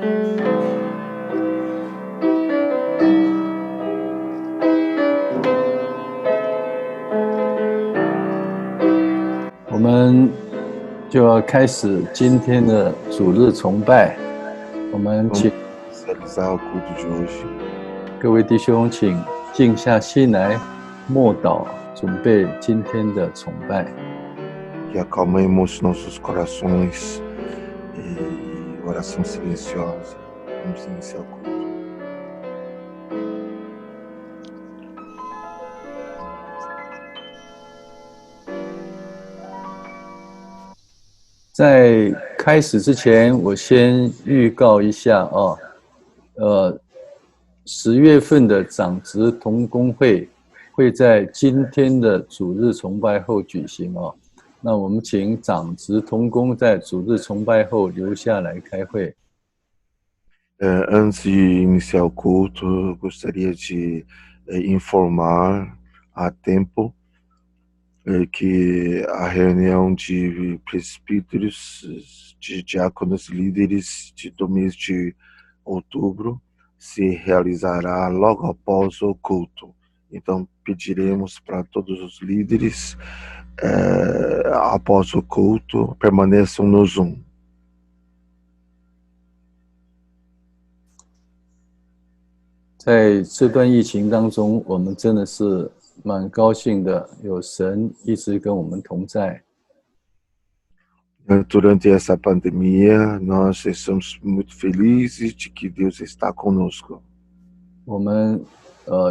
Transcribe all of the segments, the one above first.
我们就要开始今天的主日崇拜。我们请 realizar o culto de hoje. 各位弟兄请静下心来默祷，准备今天的崇拜。Que acalmemos nossos corações e oração silenciosa. Vamos iniciar o culto. 在开始之前，我先预告一下10月份的长职同工会会在今天的主日崇拜后举行哦。那我们请长职同工在主日崇拜后留下来开会。Antes de iniciar o culto, eu gostaria de informar a tempo que a reunião de presbíteros, de diáconos líderes do mês de outubro se realizará logo após o culto. Então, pediremos para todos os líderes, após o culto, permaneçam no Zoom. 在这段疫情当中，我们真的是蛮高兴的，有神一直跟我们同在。Durante essa pandemia, nós estamos muito felizes de que Deus está conosco. 我们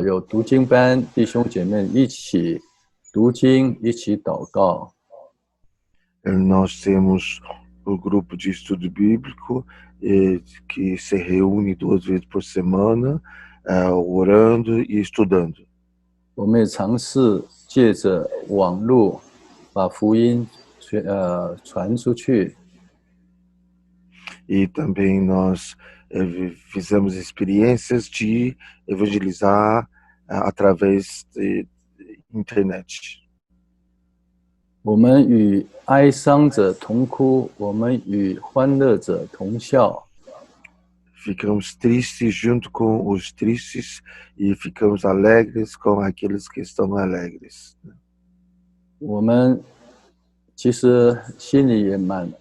有读经班，弟兄姐妹一起读经，一起祷告。Nós temos o grupo de estudo bíblico que se reúne 2 vezes por semana, orando e estudando. 我们也尝试借着网络把福音传出去。E também nós fizemos experiências de evangelizar através de internet. 我们与哀伤者同哭，我们与欢乐者同笑。Ficamos tristes junto com os tristes e ficamos alegres com aqueles que estão alegres. 我们其实心里也蛮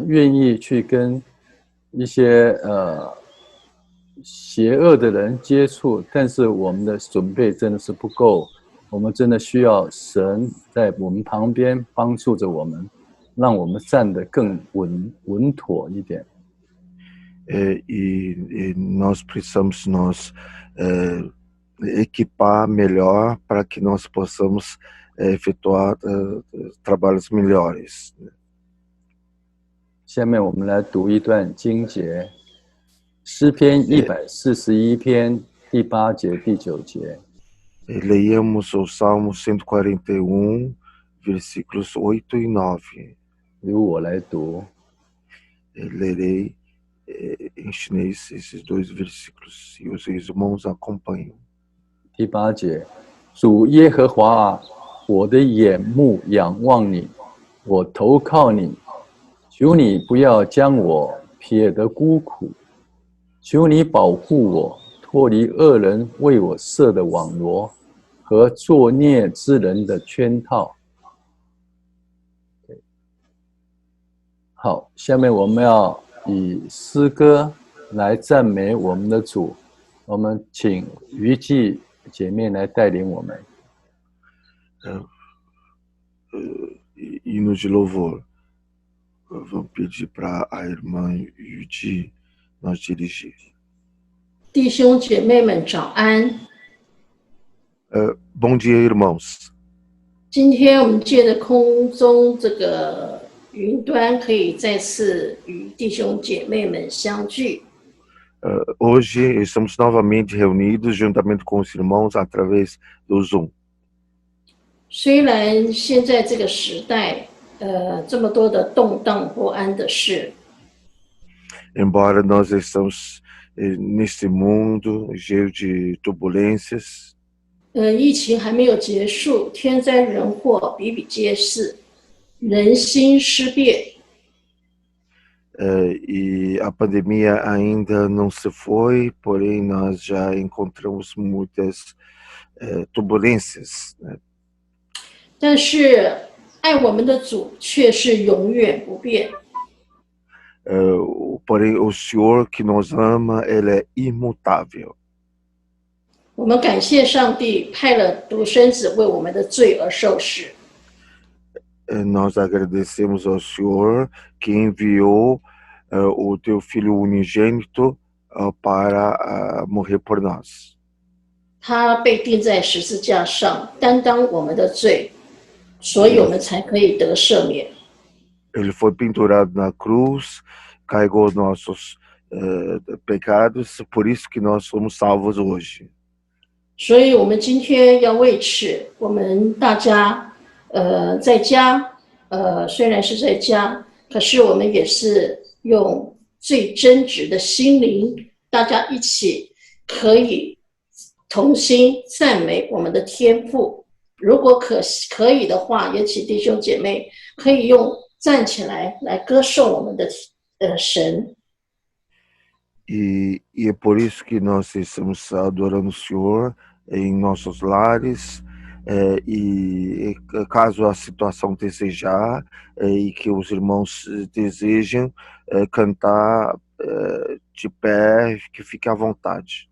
愿意去跟一些邪恶的人接触，但是我们的准备真的是不够，我们真的需要神在我们旁边帮助着我们，让我们站得更稳妥一点。E nós precisamos equipar melhor para que nós possamos efetuar trabalhos melhores. 下面我们来读一段经节，诗篇141篇第8节、第9节。Leiamos o Salmo 141, versículos 8 e 9. 由我来读。Lerei em chinês esses 2 versículos e os irmãos acompanham. 第8节，主耶和华啊，我的眼目仰望你，我投靠你，求你不要将我撇得孤苦，求你保护我，脱离恶人为我设的网罗和作孽之人的圈套。好，下面我们要以诗歌来赞美我们的主，我们请于记姐妹来带领我们。Hino de louvor. Vamos pedir para a irmã Yudi nos dirigir. 弟兄姐妹们早安。Bom dia, irmãos. 今天我们借着空中这个云端，可以再次与弟兄姐妹们相聚。Hoje estamos novamente reunidos juntamente com os irmãos através do Zoom. 虽然现在这个时代，这么多的动荡不安的事， Embora nós estamos neste mundo cheio de turbulências, 疫情还没有结束，天灾人祸比比皆是，人心思变。e a pandemia ainda não se foi, porém nós já encontramos muitas turbulências, né? 但是爱我们的主却是永远不变。Porém, o Senhor que nos ama, ele é imutável. 我们感谢上帝派了独生子为我们的罪而受死。Nós agradecemos ao Senhor que enviou o teu Filho unigênito para morrer por nós. 他被钉在十字架上，担当我们的罪，所以我们才可以得赦免。Ele foi pendurado na cruz, carregou nossos pecados, por isso que nós somos salvos hoje. 所以我们今天要为此，我们大家在家，虽然是在家，可是我们也是用最真挚的心灵，大家一起可以同心赞美我们的天父。如果可以的话，也请弟兄姐妹可以用站起来来歌颂我们的神。E é por isso que nós estamos adorando o Senhor em nossos lares, e caso a situação desejar e que os irmãos desejam cantar de pé, que fique à vontade.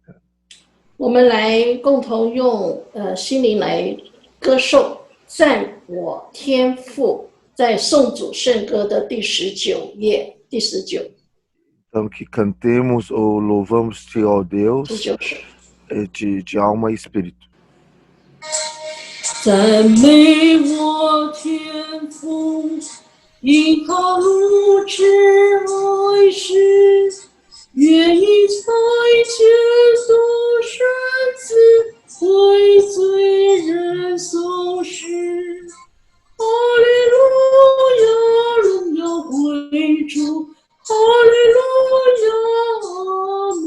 我们来共同用心灵来歌颂赞我天父，在颂主圣歌的第19页，第19。 Então que cantemos ou louvamos-te, ó Deus, 第9首。 de alma e espírito. 赞美我天父，依靠如此爱世，愿意在前度生子，为罪人受死。哈利路亚，荣耀归主，哈利路亚，阿门。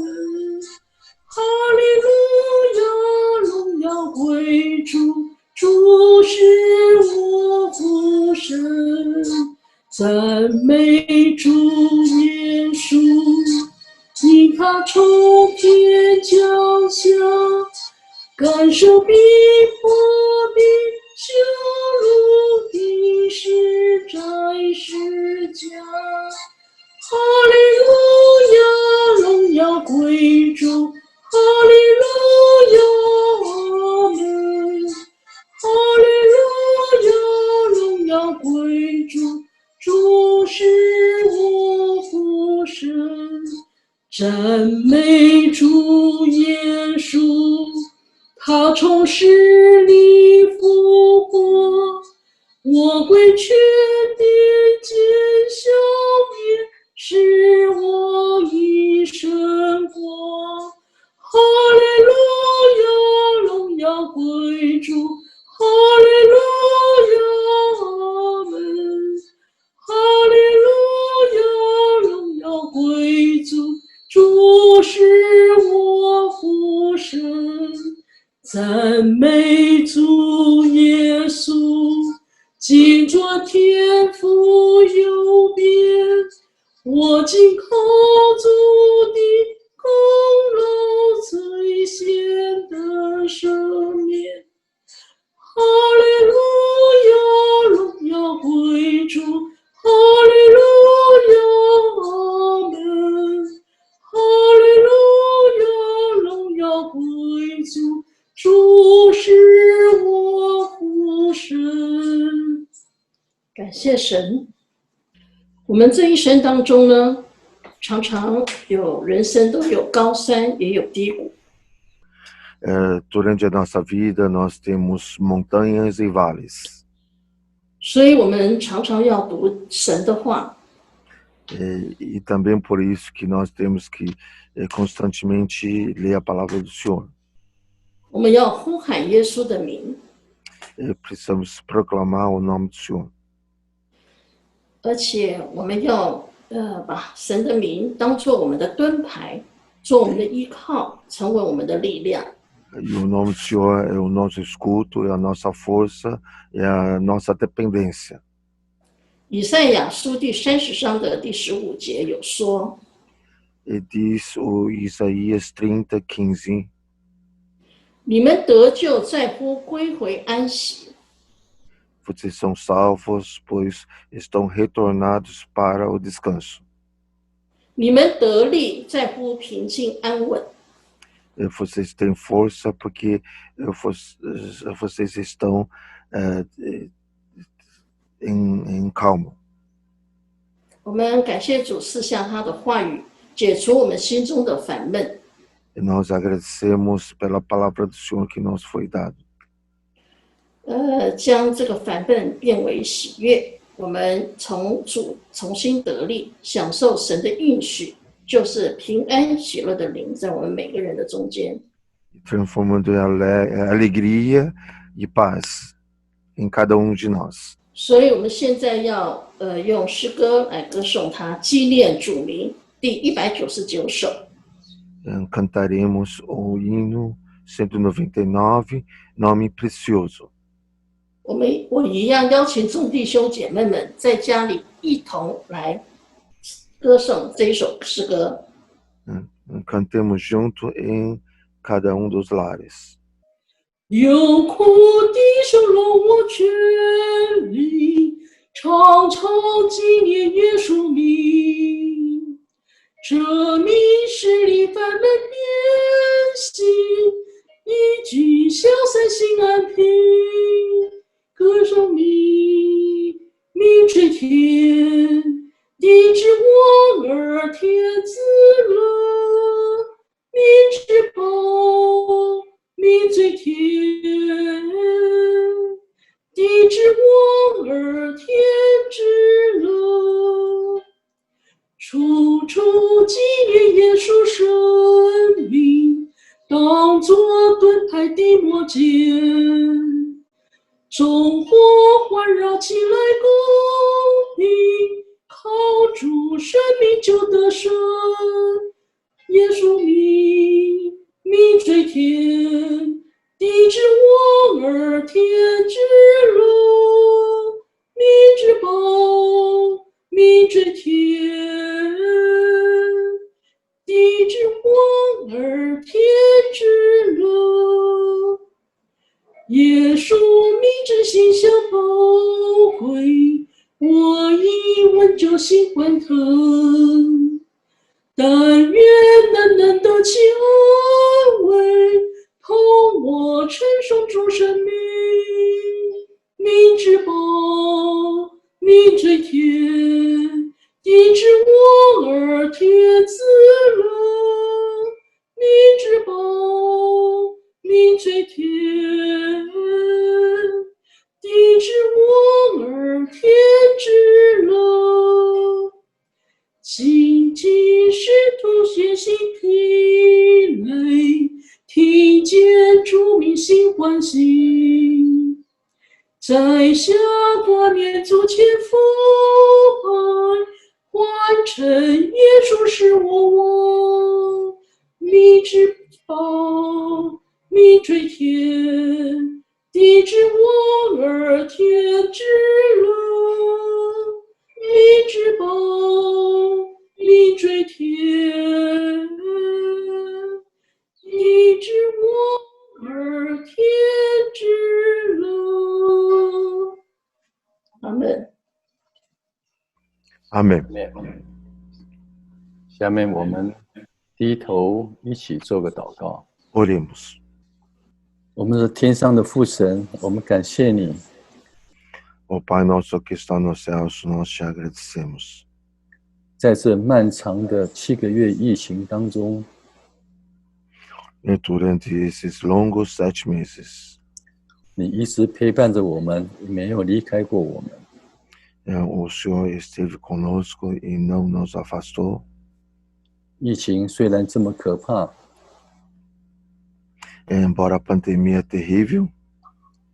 哈利路亚，荣耀归主，主是我父神。赞美主耶稣，你他从天降下，感受逼迫并羞辱的是在世家。哈利路亚，荣耀归主，哈利路亚，阿门。哈利路亚，荣耀归主，主是我父神。赞美主耶稣，他从死里复活，我归全地见消灭，使我一生过。哈利路亚，荣耀归主，哈利路亚，阿门。哈利路亚，荣耀归主，主是我父神。赞美主耶稣，今作天父右边，我今靠主的功劳最显的赦免。哈利路亚，荣耀归主，哈利路亚，阿门。哈利路亚，荣耀归主，主是我父神。感谢神。我们这一生当中呢，常常有人生都有高山，也有低谷。Durante a nossa vida, nós temos montanhas e vales. 所以我们常常要读神的话。E também por isso que nós temos que constantemente ler a palavra do Senhor. 我们要呼喊耶稣的名。Precisamos proclamar o nome do Senhor. 而且我们要把神的名当作我们的盾牌，做我们的依靠，成为我们的力量。E o nome do Senhor é o nosso escudo, é a nossa força, é a nossa dependência. 以赛亚书第30章的第15节有说， E diz o Isaías 30:15: 你们得救在乎归回安息， Vocês são salvos, pois estão retornados para o descanso. 你们得力在乎平静安稳。 Vocês têm força porque vocês estão em calma. 我们感谢主赐下他的话语，解除我们心中的烦闷。 E nós agradecemos pela palavra do Senhor que nos foi dada. 将这个烦闷变为喜悦，我们从主重新得力，享受神的应许，就是平安喜乐的灵在我们每个人的中间。 Transformando em alegria e paz em cada de nós. 所以我们现在要用诗歌来歌颂他，纪念主名第199首。 Cantaremos o hino 199, Nome Precioso. 我一样邀请众弟兄姐妹们在家里一同来歌颂这一首诗歌。 Cantemos junto em cada dos lares. 有苦的手容我全力，常常纪念耶稣名，这名是你犯了变心，一举消散心安平，歌颂你，名垂天，地之王而天之乐，名之宝。 名最天，地之王而天之乐，处处纪念耶稣生命，当作盾牌的魔剑，众火环绕起来公平，靠主生命就得胜，耶稣名。 名垂天，地之王而天之乐，名之宝，名垂天，地之王而天之乐。耶稣名之馨香宝贵，我一闻就心欢腾。 但愿能得其安慰，同我称颂主生命，名之宝，名垂天，地之王而天之乐，名之宝，名垂天，地之王而天之乐。 谨记使徒学习疲累，听见主名心欢喜，在下挂念主前父爱，换成耶稣是我王，名之宝，名垂天，地之王而天之乐，名之宝。 名垂天，地之王而天之乐。阿门。阿门。下面我们低头一起做个祷告。 Oremos. 我们是天上的父神，我们感谢你。 Ó Pai nosso que está nos céus, nós te agradecemos. 在这漫长的7个月疫情当中， Durante esses longos 7 meses, 你一直陪伴着我们，没有离开过我们。o Senhor esteve conosco e não nos afastou. 疫情虽然这么可怕， Embora a pandemia é terrível,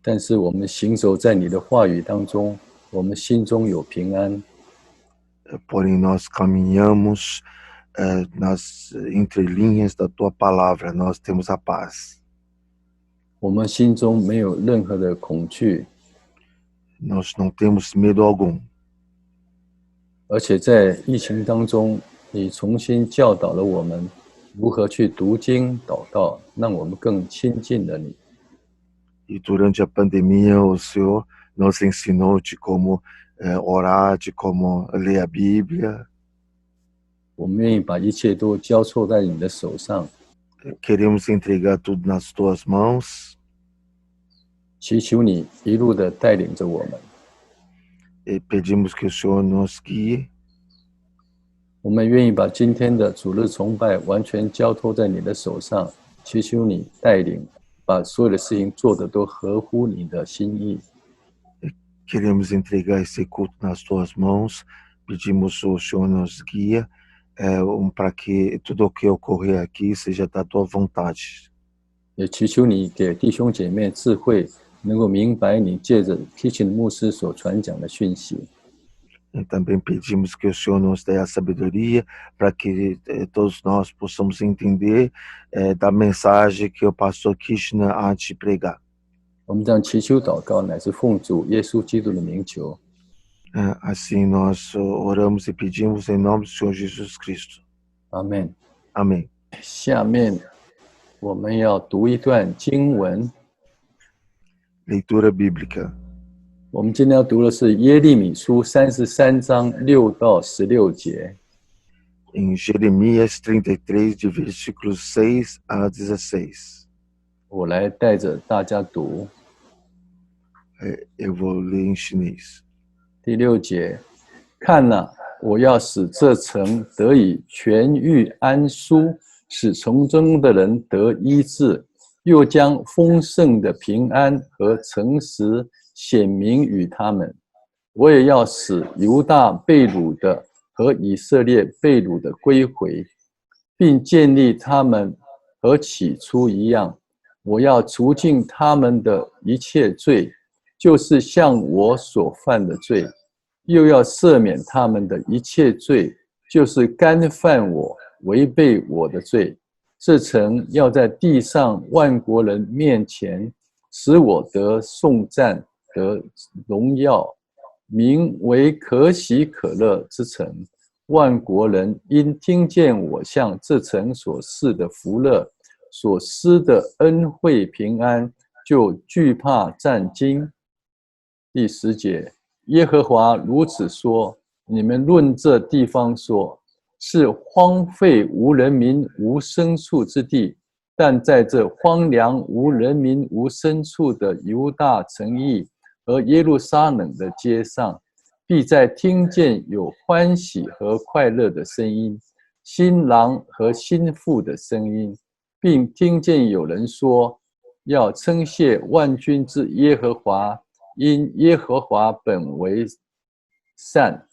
但是我们行走在你的话语当中，我们心中有平安。 porém nós caminhamos nas entrelinhas da Tua Palavra, nós temos a paz. 我们心中没有任何的恐惧， Nós não temos medo algum. 而且在疫情当中，你重新教导了我们如何去读经祷告，让我们更亲近了你。E durante a pandemia, o Senhor nos ensinou de como orar, de como ler a Bíblia. 我们愿意把一切都交错在你的手上， Queremos entregar tudo nas tuas mãos 祈求你一路的带领着我们。 e pedimos que o Senhor nos guie. 我们愿意把今天的主日崇拜完全交托在你的手上，祈求你带领，把所有的事情做得都合乎你的心意。 Queremos entregar esse culto nas tuas mãos. Pedimos o Senhor nos guia para que tudo o que ocorrer aqui seja da tua vontade. 也祈求你给弟兄姐妹智慧，能够明白你借着 Kitchen 牧师所传讲的讯息。 E também pedimos que o Senhor nos dê a sabedoria para que todos nós possamos entender da mensagem que o pastor Krishna há de pregar. 我们这样祈求祷告，乃是奉主耶稣基督的名求。 Assim nós oramos e pedimos em nome do Senhor Jesus Cristo. 阿们。 Amém. 下面我们要读一段经文， Leitura bíblica. 我们今天要读的是耶利米书33章6到16节。 Em Jeremias 33, de versículos 6 a 16. 我来带着大家读。 Eu vou ler em chinês. 第6节，看哪，我要使这城得以痊愈安舒，使城中的人得医治，又将丰盛的平安和诚实显明与他们。我也要使犹大被掳的和以色列被掳的归回，并建立他们和起初一样。我要除尽他们的一切罪，就是向我所犯的罪，又要赦免他们的一切罪，就是干犯我、违背我的罪。这城要在地上万国人面前，使我得颂赞、得荣耀，名为可喜可乐之城。万国人因听见我向这城所示的福乐，所施的恩惠平安，就惧怕战惊。第10节，耶和华如此说：你们论这地方说，是荒废无人民无牲畜之地，但在这荒凉无人民无牲畜的犹大城邑和耶路撒冷的街上，必在听见有欢喜和快乐的声音，新郎和新妇的声音，并听见有人说，要称谢万军之耶和华，因耶和华本为善，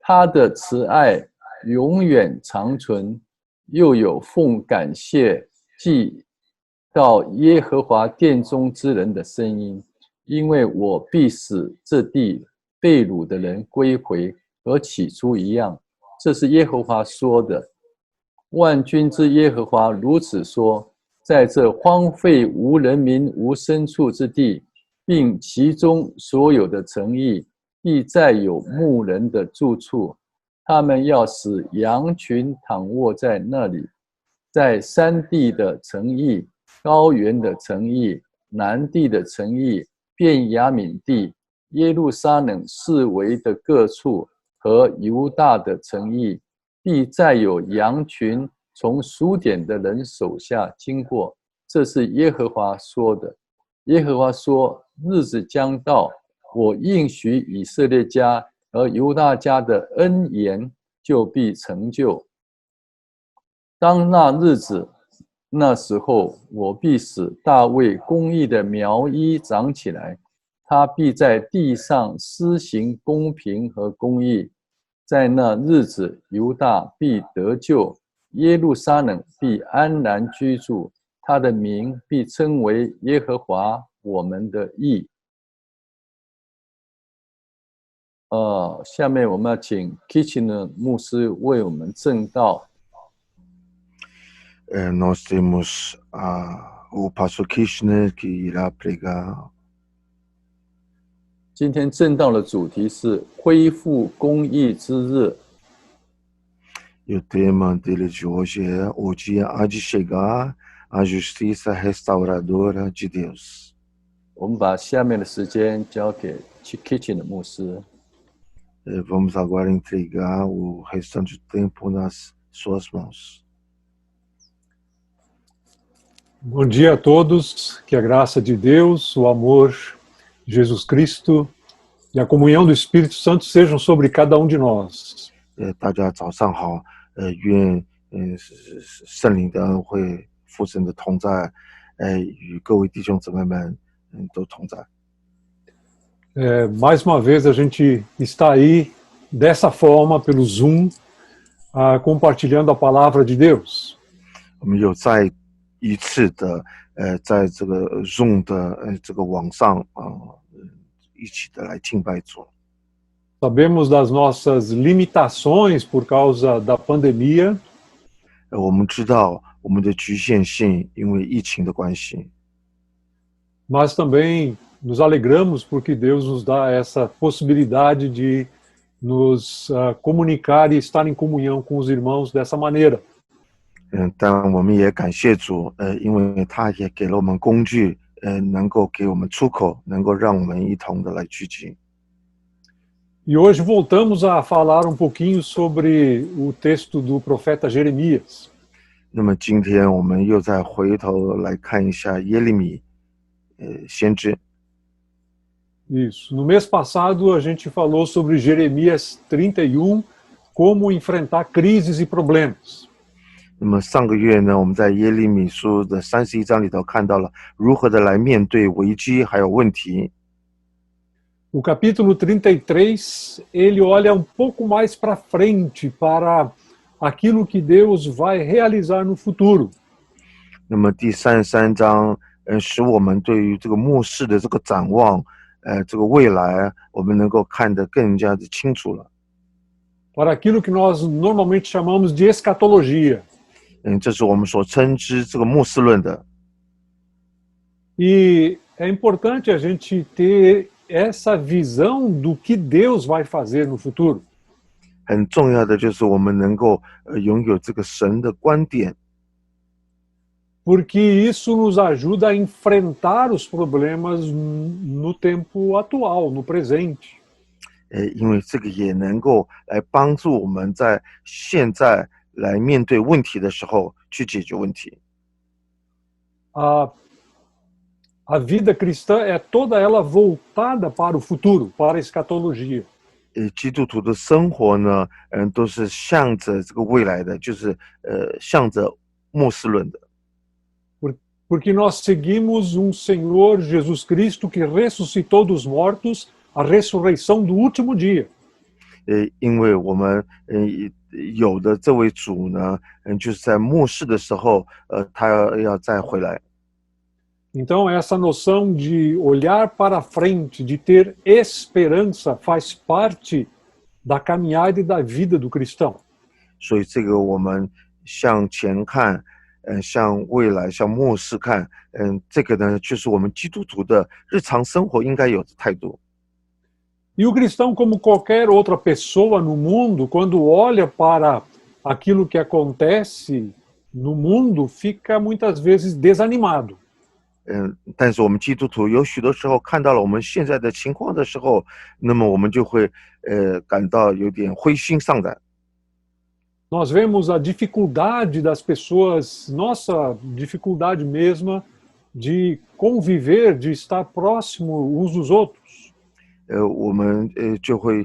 他的慈爱永远长存。又有奉感谢祭到耶和华殿中之人的声音，因为我必使这地被掳的人归回，和起初一样。这是耶和华说的。万军之耶和华如此说：在这荒废无人民无牲畜之地，并其中所有的城邑，必再有牧人的住处。他们要使羊群躺卧在那里，在山地的城邑、高原的城邑、南地的城邑、便雅悯地、耶路撒冷四围的各处和犹大的城邑，必再有羊群从数点的人手下经过。这是耶和华说的。耶和华说：日子将到，我应许以色列家和犹大家的恩言就必成就。当那日子，那时候，我必使大卫公义的苗裔长起来，他必在地上施行公平和公义。在那日子，犹大必得救，耶路撒冷必安然居住，他的名必称为耶和华我们的义。下面我们要请 Kitchener 牧师为我们证道。Nós temos o pastor Krishna que irá pregar. 今天正道的主题是恢复公义之日。 E o tema dele de hoje é o dia há de chegar, a justiça restauradora de Deus. 我们把下面的时间交给 Kitchen 的牧师。 Vamos agora entregar o restante do tempo nas suas mãos. Bom dia a todos, que a graça de Deus, o amor de Jesus Cristo e a comunhão do Espírito Santo sejam sobre cada um de nós. 大家早上好，愿圣灵的恩惠、父神的同在，与各位弟兄姊妹们都同在。 Mais uma vez a gente está aí dessa forma pelo Zoom, compartilhando a palavra de Deus. 我们又再一次的在这个 Zoom 的这个网上一起的来敬拜主。 Sabemos das nossas limitações por causa da pandemia. 我们知道我们的局限性，因为疫情的关系。 Mas também nos alegramos porque Deus nos dá essa possibilidade de nos comunicar e estar em comunhão com os irmãos dessa maneira. 但我们也感谢主，因为他也给了我们工具，能够给我们出口，能够让我们一同的来聚集。 E hoje voltamos a falar pouquinho sobre o texto do profeta Jeremias. 那么今天我们又再回头来看一下耶利米，先知。 Isso. No mês passado a gente falou sobre Jeremias 31, como enfrentar crises e problemas. 那么上个月呢，我们在耶利米书的31章里头看到了如何的来面对危机还有问题。 O capítulo 33, ele olha pouco mais para frente, para aquilo que Deus vai realizar no futuro. 那么第33章，使我们对于这个末世的这个展望，这个未来，我们能够看得更加的清楚了。 Para aquilo que nós normalmente chamamos de escatologia. 这是我们所称之这个末世论的。 E é importante a gente ter essa visão do que Deus vai fazer no futuro. 很重要的就是我们能够拥有这个神的观点， Porque isso nos ajuda a enfrentar os problemas no tempo atual, no presente. 因为这个也能够来帮助我们在现在来面对问题的时候去解决问题。 A vida cristã é toda ela voltada para o futuro, para a escatologia. 基督徒的生活呢，都是向着这个未来的，就是向着末世论的。 Porque nós seguimos Senhor Jesus Cristo que ressuscitou dos mortos, a ressurreição do último dia. 因为我们有的这位主呢，就是在末世的时候，他要再回来。 Então, essa noção de olhar para frente, de ter esperança, faz parte da caminhada e da vida do cristão. 所以这个我们向前看，向未来，向末世看，这个呢，就是我们基督徒的日常生活应该有的态度。 E o cristão, como qualquer outra pessoa no mundo, quando olha para aquilo que acontece no mundo, fica muitas vezes desanimado. 但是我们基督徒有许多时候看到了我们现在的情况的时候，那么我们就会感到有点灰心丧胆。 Nós vemos a dificuldade das pessoas, nossa dificuldade mesma de conviver, de estar próximo uns dos outros. 我们就会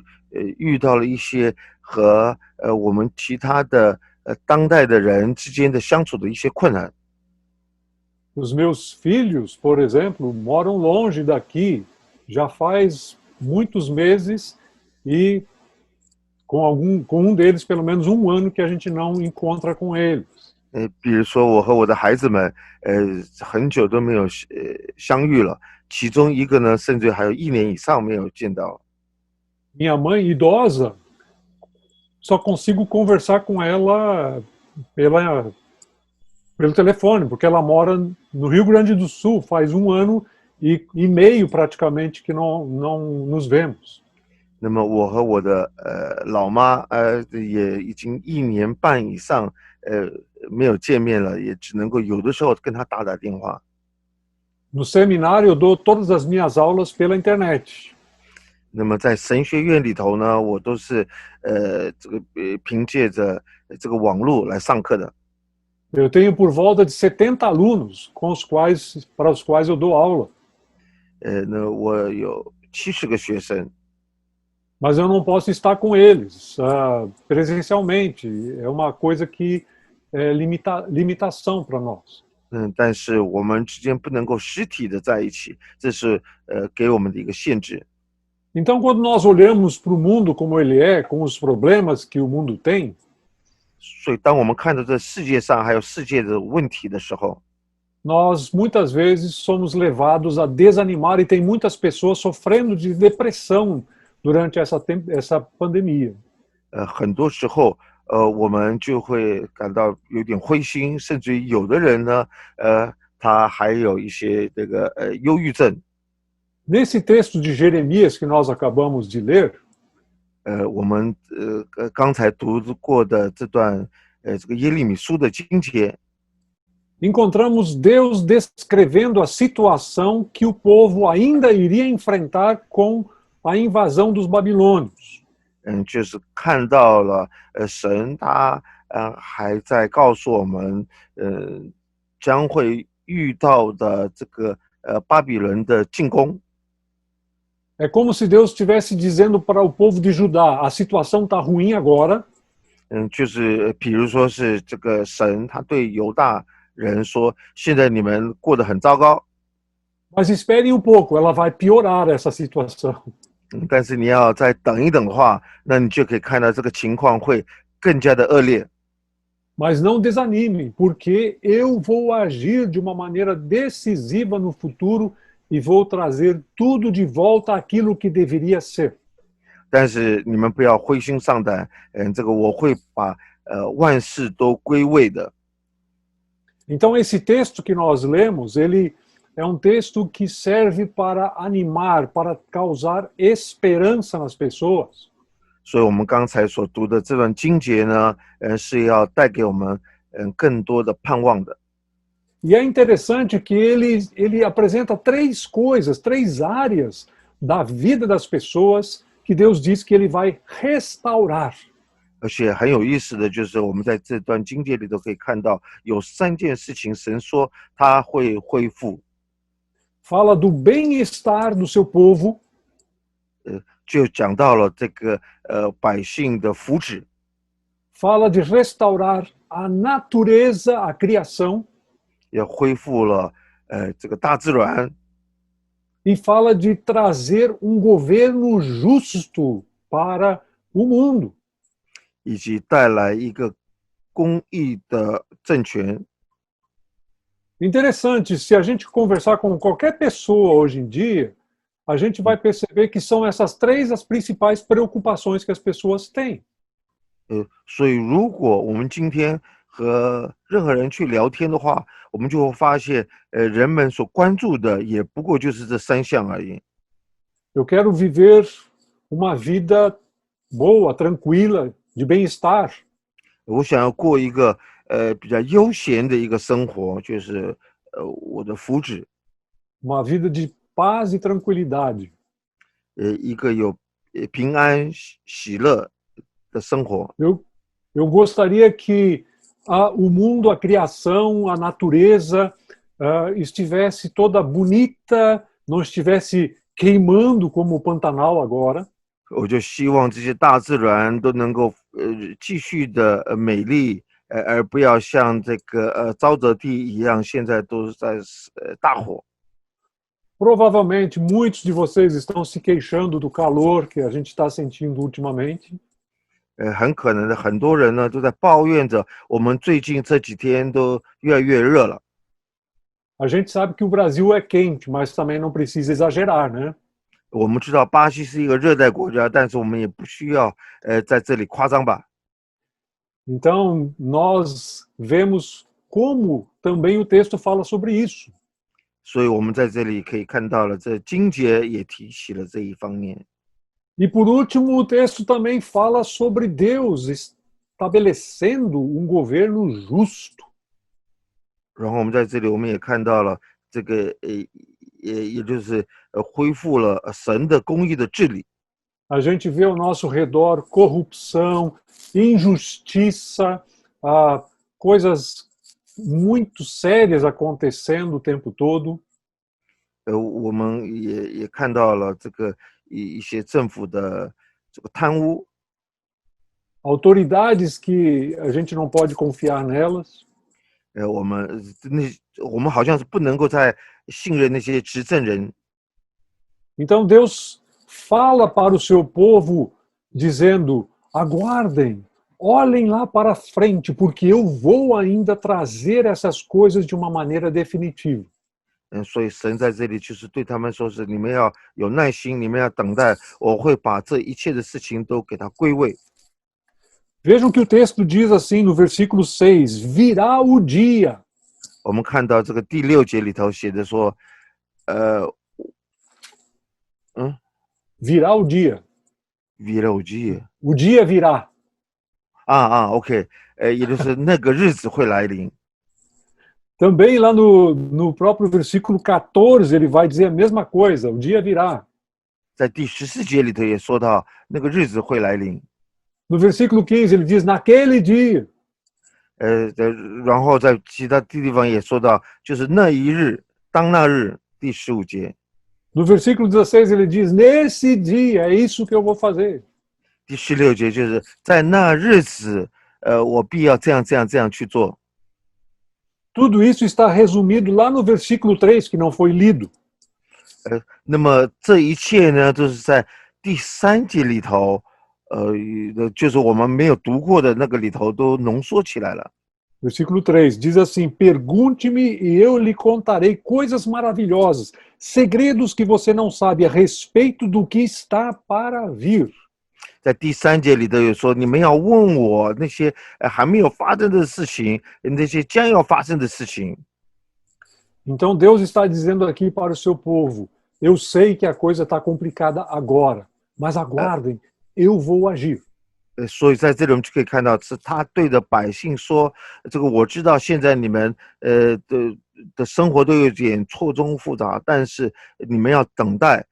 遇到了一些和我们其他的当代的人之间的相处的一些困难。 Os meus filhos, por exemplo, moram longe daqui, já faz muitos meses e com um deles pelo menos um ano que a gente não encontra com eles. 比如说我和我的孩子们，很久都没有相遇了，其中一个呢，甚至还有1年以上没有见到。 Minha mãe idosa, só consigo conversar com ela pelo telefone, porque ela mora no Rio Grande do Sul faz um ano e meio praticamente que não nos vemos. 那么我和我的老妈也已经1年半以上没有见面了，也只能够有的时候跟她打打电话。 No seminário, eu dou todas as minhas aulas pela internet. 那么在神学院里头呢，我都是凭借着这个网络来上课的。 Eu tenho por volta de 70 alunos para os quais eu dou aula. 那我有70个学生， Mas eu não posso estar com eles presencialmente. É uma coisa que é limitação para nós. 但是我们之间不能够实体的在一起，这是给我们的一个限制。 Então, quando nós olhamos para o mundo como ele é, com os problemas que o mundo tem, 所以当我们看到这世界上还有世界的问题的时候， nós muitas vezes somos levados a desanimar e tem muitas pessoas sofrendo de depressão durante essa pandemia. 很多时候我们就会感到有点灰心，甚至于有的人呢他还有一些这个忧郁症。 Nesse texto de Jeremias que nós acabamos de ler, 我们刚才读过的这段这个耶利米书的经节， encontramos Deus descrevendo a situação que o povo ainda iria enfrentar com a invasão dos babilônios. 就是看到了神他还在告诉我们将会遇到的这个巴比伦的进攻。 É como se Deus estivesse dizendo para o povo de Judá: a situação está ruim agora, 就是比如说是这个神他对犹大人说，现在你们过得很糟糕， mas esperem um pouco, ela vai piorar essa situação. 但是你要再等一等的话，那你就可以看到这个情况会更加的恶劣。 Mas não desanimem, porque eu vou agir de uma maneira decisiva no futuro e vou trazer tudo de volta àquilo que deveria ser. 但是你们不要灰心丧胆，这个我会把万事都归位的。 Então esse texto que nós lemos, ele é um texto que serve para animar, para causar esperança nas pessoas. 所以我们刚才所读的这段经节呢，是要带给我们更多的盼望的。 E é interessante que ele apresenta três coisas, três áreas da vida das pessoas que Deus diz que ele vai restaurar. 而且很有意思的就是，我们在这段经节里头可以看到，有3件事情，神说他会恢复。 Fala do bem-estar do seu povo, 就讲到了这个百姓的福祉， fala de restaurar a natureza, a criação, 也恢复了这个大自然， e fala de trazer governo justo para o mundo. 以及带来一个公义的政权。 Interessante, se a gente conversar com qualquer pessoa hoje em dia, a gente vai perceber que são essas três as principais preocupações que as pessoas têm. 所以如果我们今天和任何人去聊天的话，我们就会发现，人们所关注的也不过就是这3项而已。 Eu quero viver uma vida boa, tranquila, de bem-estar. 我想要过一个比较悠闲的一个生活，就是我的福祉， Uma vida de paz e tranquilidade. 一个有平安喜乐的生活。 Eu gostaria que o mundo, a criação, a natureza estivesse toda bonita, não estivesse queimando como o Pantanal agora. 我就希望这些大自然都能够继续的美丽，而不要像这个沼泽地一样，现在都是在大火。 Provavelmente muitos de vocês estão se queixando do calor que a gente está sentindo ultimamente. 很可能的，很多人呢都在抱怨着，我们最近这几天都越来越热了。 A gente sabe que o Brasil é quente, mas também não precisa exagerar, né? 我们知道巴西是一个热带国家，但是我们也不需要在这里夸张吧。 Então, nós vemos como também o texto fala sobre isso. 所以我们在这里可以看到了，这经节也提起了这一方面。E por último, o texto também fala sobre Deus estabelecendo governo justo. 然后我们在这里，我们也看到了这个也就是恢复了神的公义的治理。A gente vê ao nosso redor corrupção, injustiça, coisas muito sérias acontecendo o tempo todo. 我们也看到了这个一些政府的这个贪污， autoridades que a gente não pode confiar nelas. 我们好像是不能够再信任那些执政人。 Então Deus fala para o seu povo dizendo: aguardem, olhem lá para frente, porque eu vou ainda trazer essas coisas de uma maneira definitiva. 所以神在这里就是对他们说是你们要有耐心，你们要等待，我会把这一切的事情都给他归位。 Vejam que o texto diz assim no versículo 6: virá o dia. 我们看到这个第6节里头写的说，virá o dia. virá o dia. O dia virá. OK， 也就是那个日子会来临。 Também lá no próprio versículo 14 ele vai dizer a mesma coisa: o dia virá. 在第14节里头也说到那个日子会来临。 No versículo 15 ele diz: naquele dia. 然后在其他地方也说到，就是那一日，当那日，第15节。 No versículo 16 ele diz: nesse dia, é isso que eu vou fazer. 第16节就是在那日子，我必要这样去做。 Tudo isso está resumido lá no versículo 3, que não foi lido. 那么这一切呢，都是在第3节里头，就是我们没有读过的那个里头都浓缩起来了。 Versículo 3 diz assim: pergunte-me e eu lhe contarei coisas maravilhosas, segredos que você não sabe a respeito do que está para vir. 在第3节里头有说，你们要问我那些还没有发生的事情，那些将要发生的事情。 Então Deus está dizendo aqui para o seu povo: eu sei que a coisa está complicada agora, mas aguardem, eu vou agir. 所以在这里我们就可以看到，是他对着百姓说：“这个我知道现在你们的生活都有点错综复杂，但是你们要等待，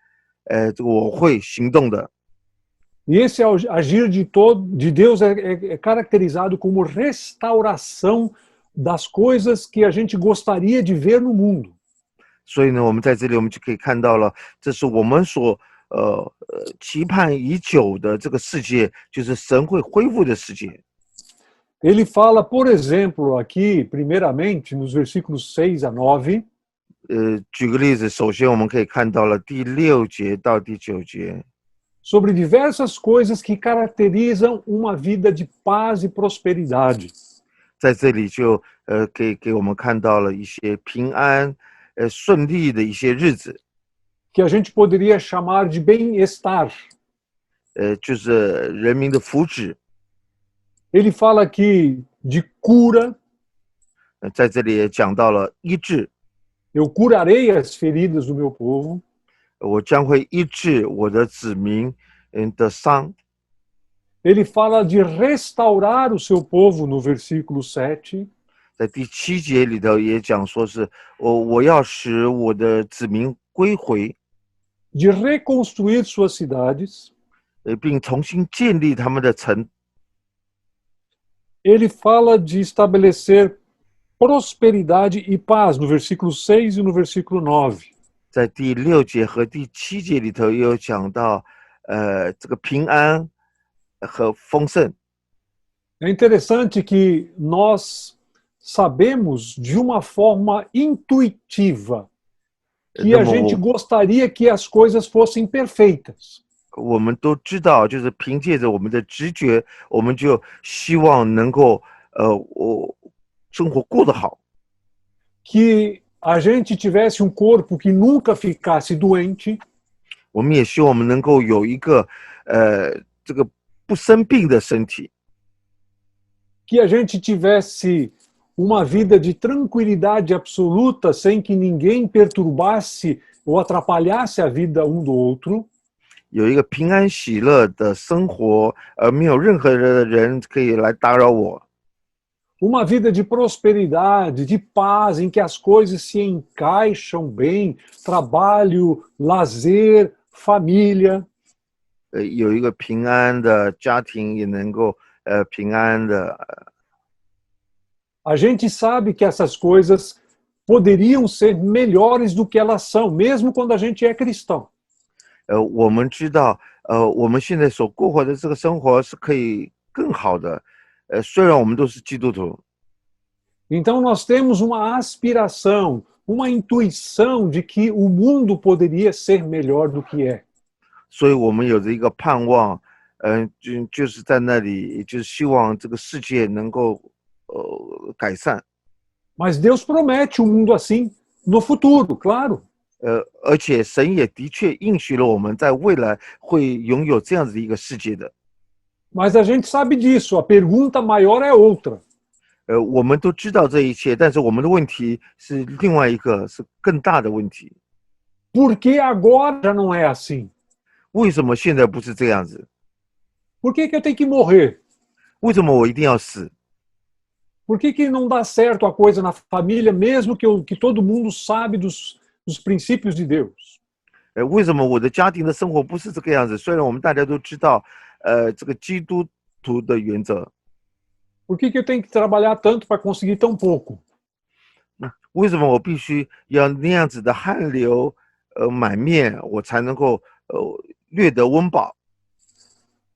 这个我会行动的。” E esse agir de Deus é caracterizado como restauração das coisas que a gente gostaria de ver no mundo. 所以呢，我们在这里我们就可以看到了，这是我们所期盼已久的这个世界，就是神会恢复的世界。 Ele fala, por exemplo, aqui, primeiramente, nos versículos 6 a 9. 举个例子，首先我们可以看到了第6节到第9节。 Sobre diversas coisas que caracterizam uma vida de paz e prosperidade. 在这里就给我们看到了一些平安顺利的一些日子。 Que a gente poderia chamar de bem-estar. 就是人民的福祉。 Ele fala aqui de cura. 在这里也讲到了医治。 Eu curarei as feridas do meu povo. 我将会医治我的子民的伤。 Ele fala de restaurar o seu povo no versículo 7. 在第7节里头也讲说是我要使我的子民归回。 De reconstruir suas cidades. 并重新建立他们的城。 Ele fala de estabelecer prosperidade e paz no versículo 6 e no versículo 9. 在第6节和第7节里头也有讲到这个平安和丰盛。 É interessante que nós sabemos de uma forma intuitiva que a gente gostaria que as coisas fossem perfeitas. 我们都知道，就是凭借着我们的直觉，我们就希望能够生活过得好。 Que a gente tivesse corpo que nunca ficasse doente. 我们也希望我们能够有一个这个不生病的身体。 Que a gente tivesse uma vida de tranquilidade absoluta, sem que ninguém perturbasse ou atrapalhasse a vida um do outro. 有一个平安喜乐的生活，而没有任何人可以来打扰我。 Uma vida de prosperidade, de paz, em que as coisas se encaixam bem, trabalho, lazer, família. 有一个平安的家庭，也能够平安的。 A gente sabe que essas coisas poderiam ser melhores do que elas são, mesmo quando a gente é cristão. 我们知道，我们现在所过活的这个生活是可以更好的。虽然我们都是基督徒， Então nós temos uma aspiração, uma intuição de que o mundo poderia ser melhor do que é. 所以我们有着一个盼望，就是在那里，就是希望这个世界能够改善。 Mas Deus promete um mundo assim no futuro, claro. 而且神也的确应许了我们在未来会拥有这样子的一个世界的。 Mas a gente sabe disso, a pergunta maior é outra. 我们都知道这一切，但是我们的问题是另外一个，是更大的问题。 Por que agora já não é assim? 为什么现在不是这样子？ Por que eu tenho que morrer? 为什么我一定要死？ Por que não dá certo a coisa na família, mesmo que todo mundo sabe dos princípios de Deus? 为什么我的家庭的生活不是这个样子？虽然我们大家都知道，这个基督徒的原则。 Por que eu tenho que trabalhar tanto para conseguir tão pouco? 为什么我必须要那样子的汗流满面，我才能够略得温饱？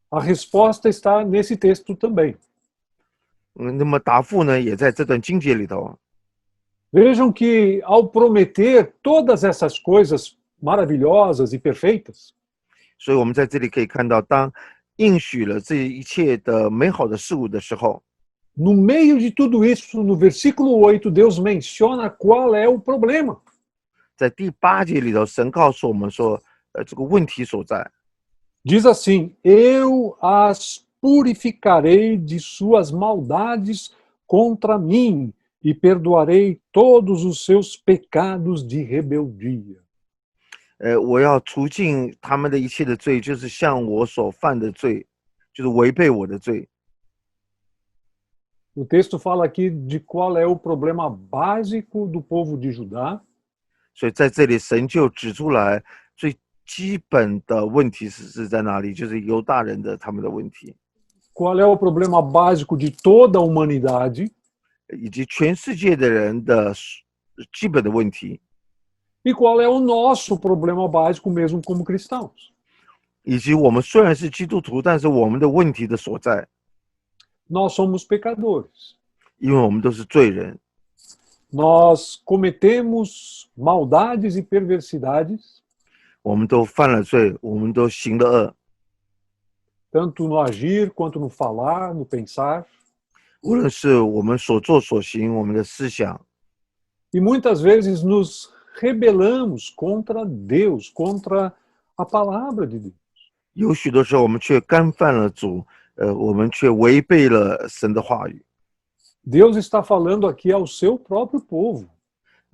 A resposta está nesse texto também. 那么答复呢，也在这段经节里头。 Vejam que ao prometer todas essas coisas maravilhosas e perfeitas, 所以我们在这里可以看到，当应许了这一切的美好的事物的时候， no meio de tudo isso, no versículo 8, Deus menciona qual é o problema. 在第8节里头，神告诉我们说，这个问题所在。 Diz assim: Eu as purificarei de suas maldades contra mim e perdoarei todos os seus pecados de rebeldia. 我要除尽他们的一切的罪，就是像我所犯的罪，就是违背我的罪。 O texto fala aqui de qual é o problema básico do povo de Judá. 所以在这里，神就指出来最基本的问题是在哪里，就是犹大人的他们的问题， Qual é o problema básico de toda a humanidade? 以及全世界的人的基本的问题， E qual é o nosso problema básico mesmo como cristãos? 以及我们虽然是基督徒，但是我们的问题的所在， Nós somos pecadores. 因为我们都是罪人， Nós cometemos maldades e perversidades, 我们都犯了罪，我们都行了恶， tanto no agir quanto no falar, no pensar. 无论是我们所作所行，我们的思想， E muitas vezes nos rebelamos contra Deus, contra a palavra de Deus. 有许多时候我们却干犯了主，我们却违背了神的话语。 Deus está falando aqui ao seu próprio povo.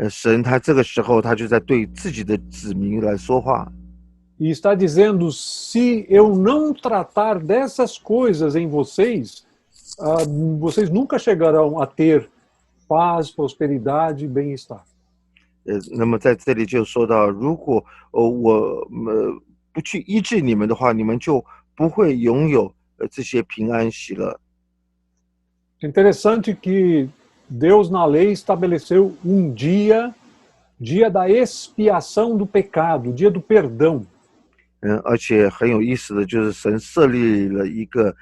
神他这个时候他就在对自己的子民来说话， E está dizendo: se eu não tratar dessas coisas em vocês, vocês nunca chegarão a ter paz, prosperidade e bem-estar. 那么在这里就说到，如果我不去医治你们的话，你们就不会拥有这些平安喜乐。 É interessante que Deus na lei estabeleceu um dia da expiação do pecado, dia do perdão. 而且很有意思的就是神设立了一个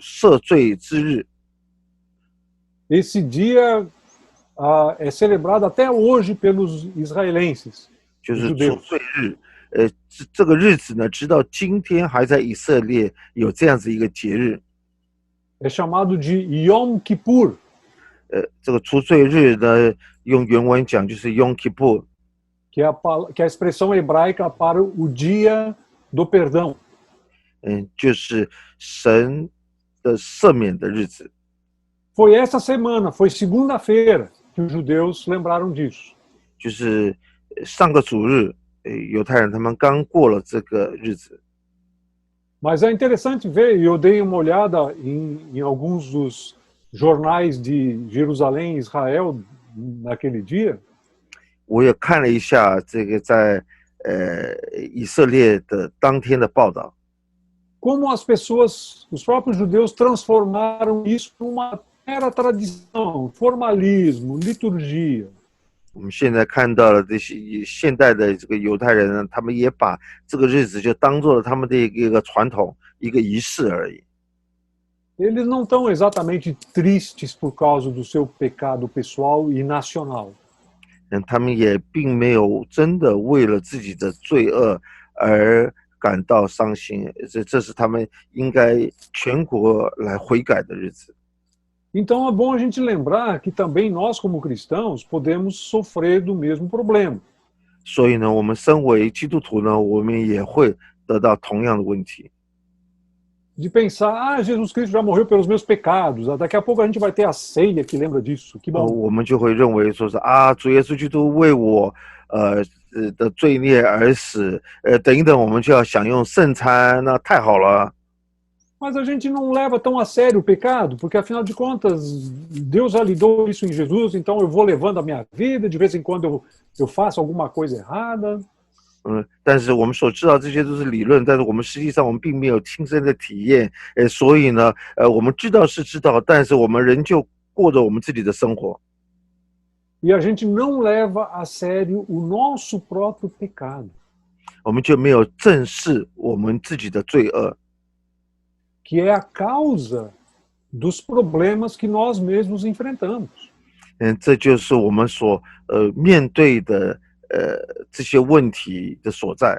赦罪之日。 Esse dia é celebrado até hoje pelos israelenses, 就是赎 judeus. 罪日，这个日子呢，直到今天还在以色列有这样子一个节日。 É chamado de Yom Kippur. 这个赎罪日呢，用原文讲就是 Yom Kippur， que é a expressão hebraica para o dia do perdão. 就是神的赦免的日子。Foi essa semana, foi segunda-feira, que os judeus lembraram disso. 就是上个主日，犹太人他们刚过了这个日子。 Mas é interessante ver, e eu dei uma olhada em alguns dos jornais de Jerusalém e Israel naquele dia, 我也看了一下这个在以色列的当天的报道， como as pessoas, os próprios judeus transformaram isso numa mera tradição, formalismo, liturgia. 我们现在看到了这些现代的这个犹太人呢，他们也把这个日子就当做了他们的一个传统、一个仪式而已。 Eles não estão exatamente tristes por causa do seu pecado pessoal e nacional. 他们也并没有真的为了自己的罪恶而感到伤心，这是他们应该全国来悔改的日子。 Então é bom a gente lembrar que também nós, como cristãos, podemos sofrer do mesmo problema. 所以呢，我们身为基督徒呢，我们也会得到同样的问题。 De pensar, Jesus Cristo já morreu pelos meus pecados, daqui a pouco a gente vai ter a ceia que lembra disso, que bom. 我们就会认为说是主耶稣基督为我的罪孽而死，等一等，我们就要享用圣餐，那太好了。 Mas a gente não leva tão a sério o pecado, porque afinal de contas, Deus já lidou isso em Jesus, então eu vou levando a minha vida, de vez em quando eu faço alguma coisa errada. 但是我们所知道这些都是理论，但是我们实际上我们并没有亲身的体验，所以呢，我们知道是知道，但是我们仍旧过着我们自己的生活。 E a gente não leva a sério o nosso próprio pecado. 我们就没有正视我们自己的罪恶， Que é a causa dos problemas que nós mesmos enfrentamos. 这就是我们所面对的这些问题的所在。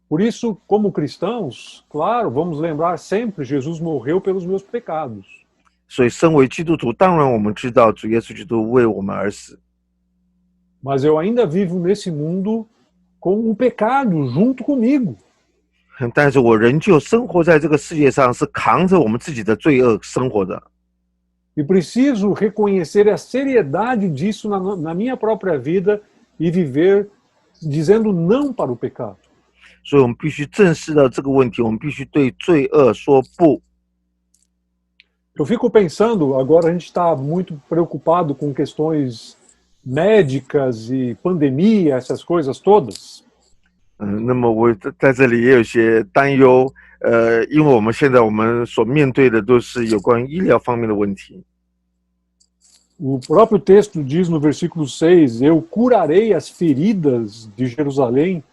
Por isso, como cristãos, claro, vamos lembrar sempre, Jesus morreu pelos meus pecados. 所以，身为基督徒，当然我们知道主耶稣基督为我们而死。 Mas eu ainda vivo nesse mundo com o pecado junto comigo. 但是我仍旧生活在这个世界上，是扛着我们自己的罪恶生活的。 E preciso reconhecer a seriedade disso na minha própria vida e viver dizendo não para o pecado. 所以我们必须正视到这个问题，我们必须对罪恶说不。 Eu fico pensando, agora a gente está muito preocupado com questões médicas e pandemia, essas coisas todas. 那么我在这里也有些担忧，因为我们现在我们所面对的都是有关医疗方面的问题。 O próprio texto diz no versículo 6, eu curarei as feridas de Jerusalém.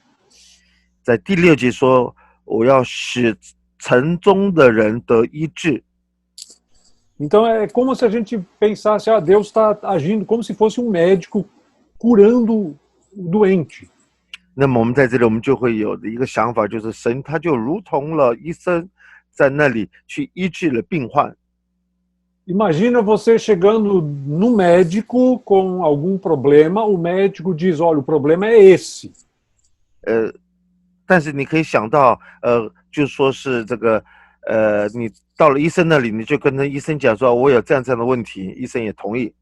在第6节说，我要使城中的人得医治。 Então é como se a gente pensasse, Deus está agindo como se fosse um médico curando o doente. 那么我们在这里，我们就会有的一个想法，就是神他就如同了医生，在那里去医治了病患。 Imagina você chegando no médico com algum problema, o médico diz, olha, o problema é esse. 但是你可以想到，就说是这个，你到了医生那里，你就跟医生讲说，我有这样的问题，医生也同意。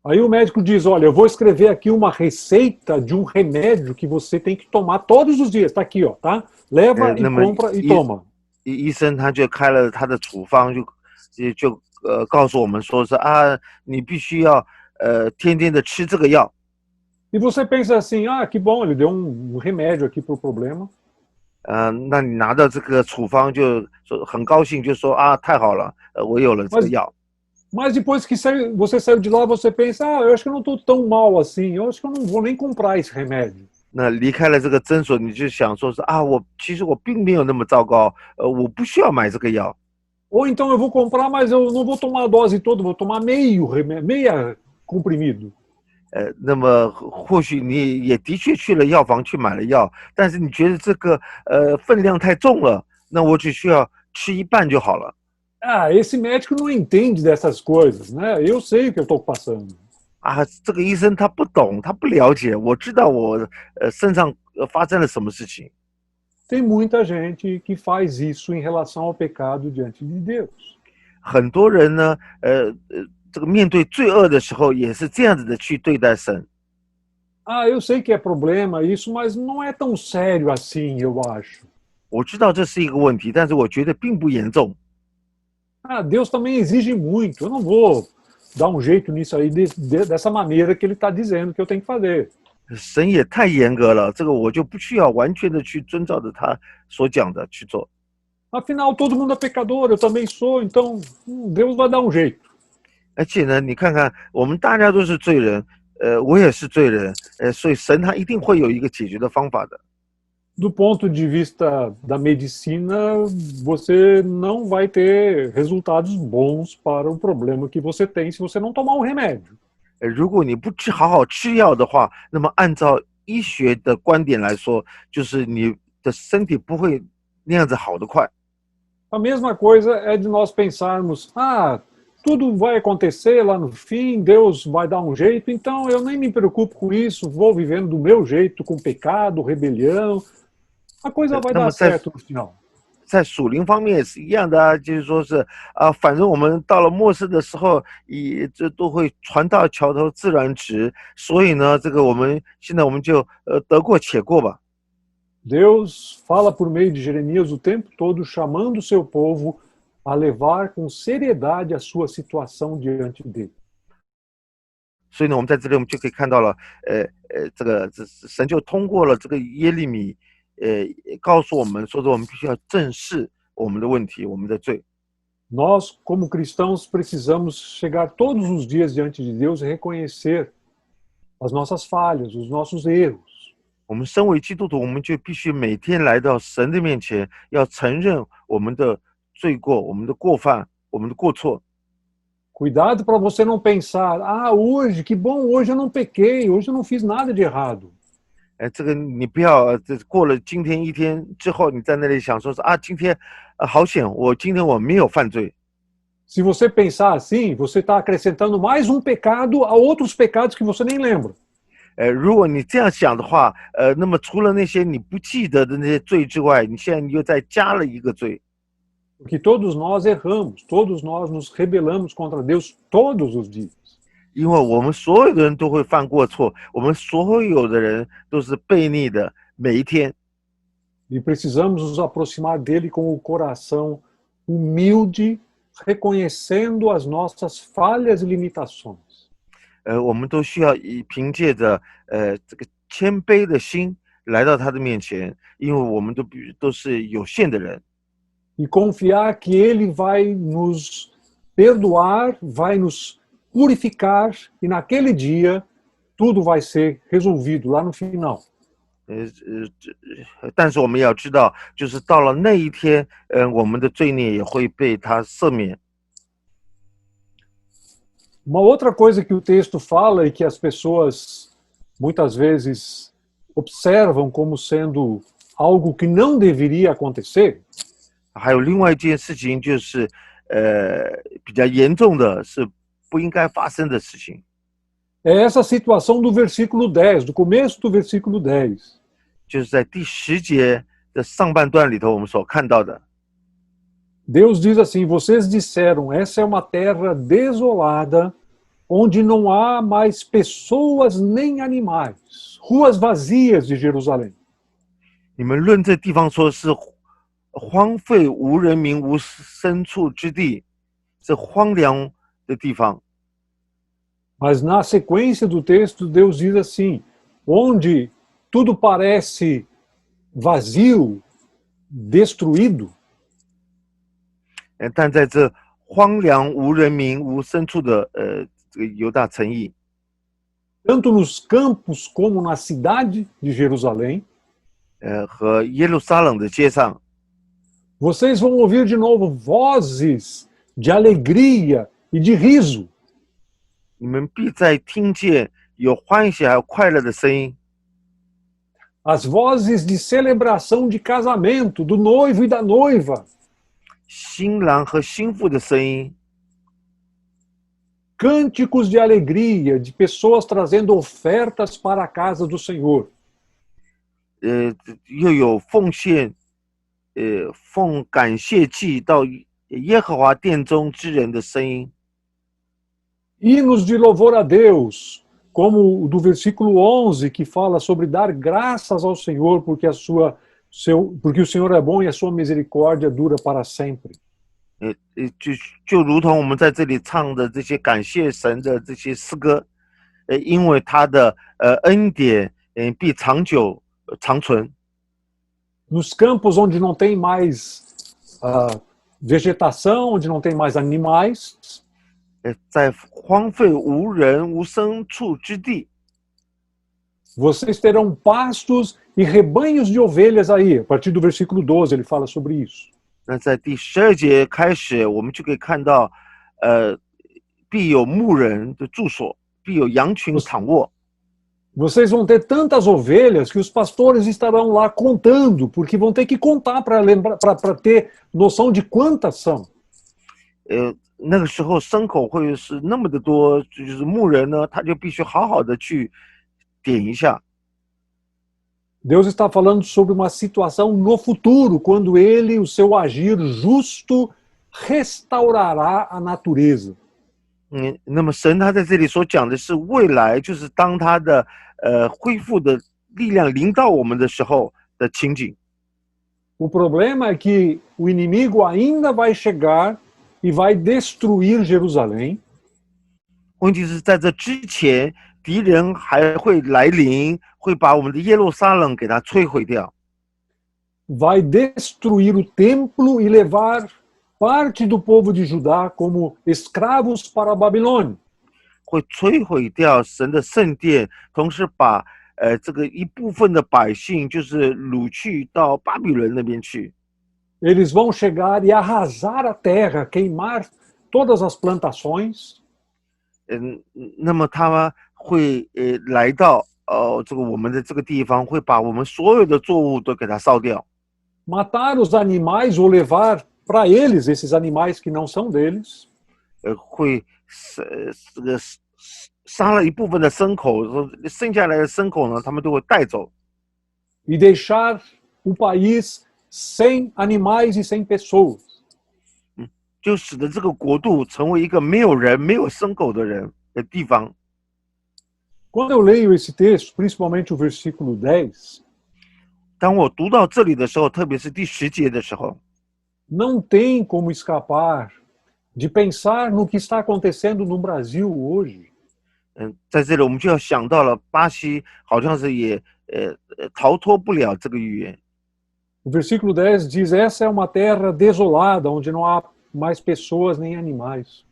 Aí o médico diz, olha, eu vou escrever aqui uma receita de um remédio que você tem que tomar todos os dias. Tá aqui, ó, tá? Leva e compra e toma. 医生他就开了他的处方，就告诉我们说是你必须要天天的吃这个药。 E você pensa assim, que bom, ele deu um remédio aqui pro problema. 那你拿到这个处方就很高兴，就说太好了，我有了这个药。 Mas depois que você saiu de lá, você pensa, eu acho que eu não estou tão mal assim, eu acho que eu não vou nem comprar esse remédio. 那离开了这个诊所，你就想说是其实我并没有那么糟糕，我不需要买这个药。 Ou então eu vou comprar, mas eu não vou tomar a dose toda, vou tomar meia comprimido. 那么或许你也的确去了药房去买了药，但是你觉得这个分量太重了，那我只需要吃一半就好了。 Esse médico não entende dessas coisas, né? Eu sei o que eu estou passando. 这个医生他不懂，他不了解，我知道我身上发生了什么事情。 Tem muita gente que faz isso em relação ao pecado diante de Deus. 很多人呢，这个面对罪恶的时候，也是这样子的去对待神。Ah, eu sei que é problema isso, mas não é tão sério assim, eu acho. 我知道这是一个问题，但是我觉得并不严重。Ah, Deus também exige muito. Eu não vou dar um jeito nisso aí dessa maneira que ele está dizendo que eu tenho que fazer. 神也太严格了，这个我就不需要完全的去遵照着他所讲的去做。Afinal, todo mundo é pecador, eu também sou, então Deus vai dar um jeito. 而且呢，你看看，我们大家都是罪人，我也是罪人，所以神他一定会有一个解决的方法的。Do ponto de vista da medicina, você não vai ter resultados bons para o problema que você tem se você não tomar um remédio. 如果你不好好吃药的话，那么按照医学的观点来说，就是你的身体不会那样子好得快。A mesma coisa é de nós pensarmos, tudo vai acontecer lá no fim, Deus vai dar um jeito, então eu nem me preocupo com isso, vou vivendo do meu jeito, com pecado, rebelião, a coisa vai dar certo no final. 在属灵方面也是一样的啊，就是说是反正我们到了末世的时候，这都会船到桥头自然直，所以呢，这个现在我们就得过且过吧。Deus fala por meio de Jeremias o tempo todo, chamando o seu povo a levar com seriedade a sua situação diante dele. 所以呢，我们在这里我们就可以看到了，神就通过了这个耶利米，告诉我们说我们必须要正视我们的问题，我们的罪。Nós, como cristãos, precisamos chegar todos os dias diante de Deus e reconhecer as nossas falhas, os nossos erros. 我们身为基督徒，我们就必须每天来到神的面前，要承认我们的罪过、我们的过犯、我们的过错。Cuidado para você não pensar, hoje, que bom, hoje eu não pequei, hoje eu não fiz nada de errado. 这个你不要过了今天一天之后，你在那里想说是今天好险，今天我没有犯罪。Se você pensar assim, você está acrescentando mais um pecado a outros pecados que você nem lembra. 如果你这样想的话，那么除了那些你不记得的那些罪之外，你现在又再加了一个罪。Porque todos nós erramos, todos nós nos rebelamos contra Deus todos os dias. 因为我们所有的人都会犯过错，我们所有的人都是悖逆的，每一天。E precisamos nos aproximar dele com o coração humilde, reconhecendo as nossas falhas e limitações. 我们都需要凭借着这个谦卑的心来到他的面前，因为我们都是有限的人。E confiar que ele vai nos perdoar, vai nos purificar e naquele dia tudo vai ser resolvido lá no final. 但是我们要知道，就是到了那一天，我们的罪孽也会被他赦免。Uma outra coisa que o texto fala e que as pessoas muitas vezes observam como sendo algo que não deveria acontecer. 还有另外一件事情，就是比较严重的是不应该发生的事情。É essa situação do versículo 10, do começo do versículo 10. 就是在第10节的上半段里头，我们所看到的。Deus diz assim: vocês disseram, essa é uma terra desolada, onde não há mais pessoas nem animais, ruas vazias de Jerusalém. 你们论这地方说是荒废无人民无牲畜之地，是荒凉的地方。Mas na sequência do texto, Deus diz assim: onde tudo parece vazio, destruído. 但在这荒凉无人民无牲畜的这个犹大城邑， tanto nos campos como na cidade de Jerusalém, 和耶路撒冷的街上， vocês vão ouvir de novo vozes de alegria e de riso. 你们必再听见有欢喜还有快乐的声音。 As vozes de celebração de casamento, do noivo e da noiva. 新郎和新妇的声音， Cânticos de alegria, de pessoas trazendo ofertas para a casa do Senhor. 又有奉献，奉感谢祭到耶和华殿中之人的声音。 Hinos de louvor a Deus, como o do versículo 11, que fala sobre dar graças ao Senhor, porque porque o Senhor é bom e a sua misericórdia dura para sempre. 就如同我们在这里唱的这些感谢神的这些诗歌，因为他的恩典必长久长存。 Nos campos onde não tem mais vegetação, onde não tem mais animais, 在荒废无人无牲畜之地， vocês terão pastos e rebanhos de ovelhas aí. A partir do versículo 12 ele fala sobre isso. 那在第12节开始，我们就可以看到，必有牧人的住所，必有羊群躺卧。 Vocês vão ter tantas ovelhas que os pastores estarão lá contando, porque vão ter que contar para ter noção de quantas são. 那个时候牲口会是那么的多，就是牧人呢，他就必须好好的去点一下。 Deus está falando sobre uma situação no futuro, quando ele, o seu agir justo, restaurará a natureza. 那么神他在这里所讲的是未来，就是当他的恢复的力量临到我们的时候的情景。 O problema é que o inimigo ainda vai chegar e vai destruir Jerusalém. 问题是在这之前，敌人还会来临，会把我们的耶路撒冷给它摧毁掉， Vai destruir o templo e levar parte do povo de Judá como escravos para a Babilônia. 会摧毁掉神的圣殿，同时把这个一部分的百姓就是掳去到巴比伦那边去。 Eles vão chegar e arrasar a terra, queimar todas as plantações. 那么他们会来到这个我们的这个地方，会把我们所有的作物都给它烧掉， Matar os animais ou levar para eles esses animais que não são deles. 会这个杀了一部分的牲口，剩下来的牲口呢，他们都会带走， E deixar o país sem animais e sem pessoas. 就使得这个国度成为一个没有人、没有牲口的人的地方。 Quando eu leio esse texto, principalmente o versículo 10, 当我读到这里的时候，特别是第10节的时候， não tem como escapar de pensar no que está acontecendo no Brasil hoje. 在这里我们就要想到了巴西，好像是也逃脱不了这个语言。 O versículo 10 diz: essa é uma terra desolada, onde não há mais pessoas nem animais.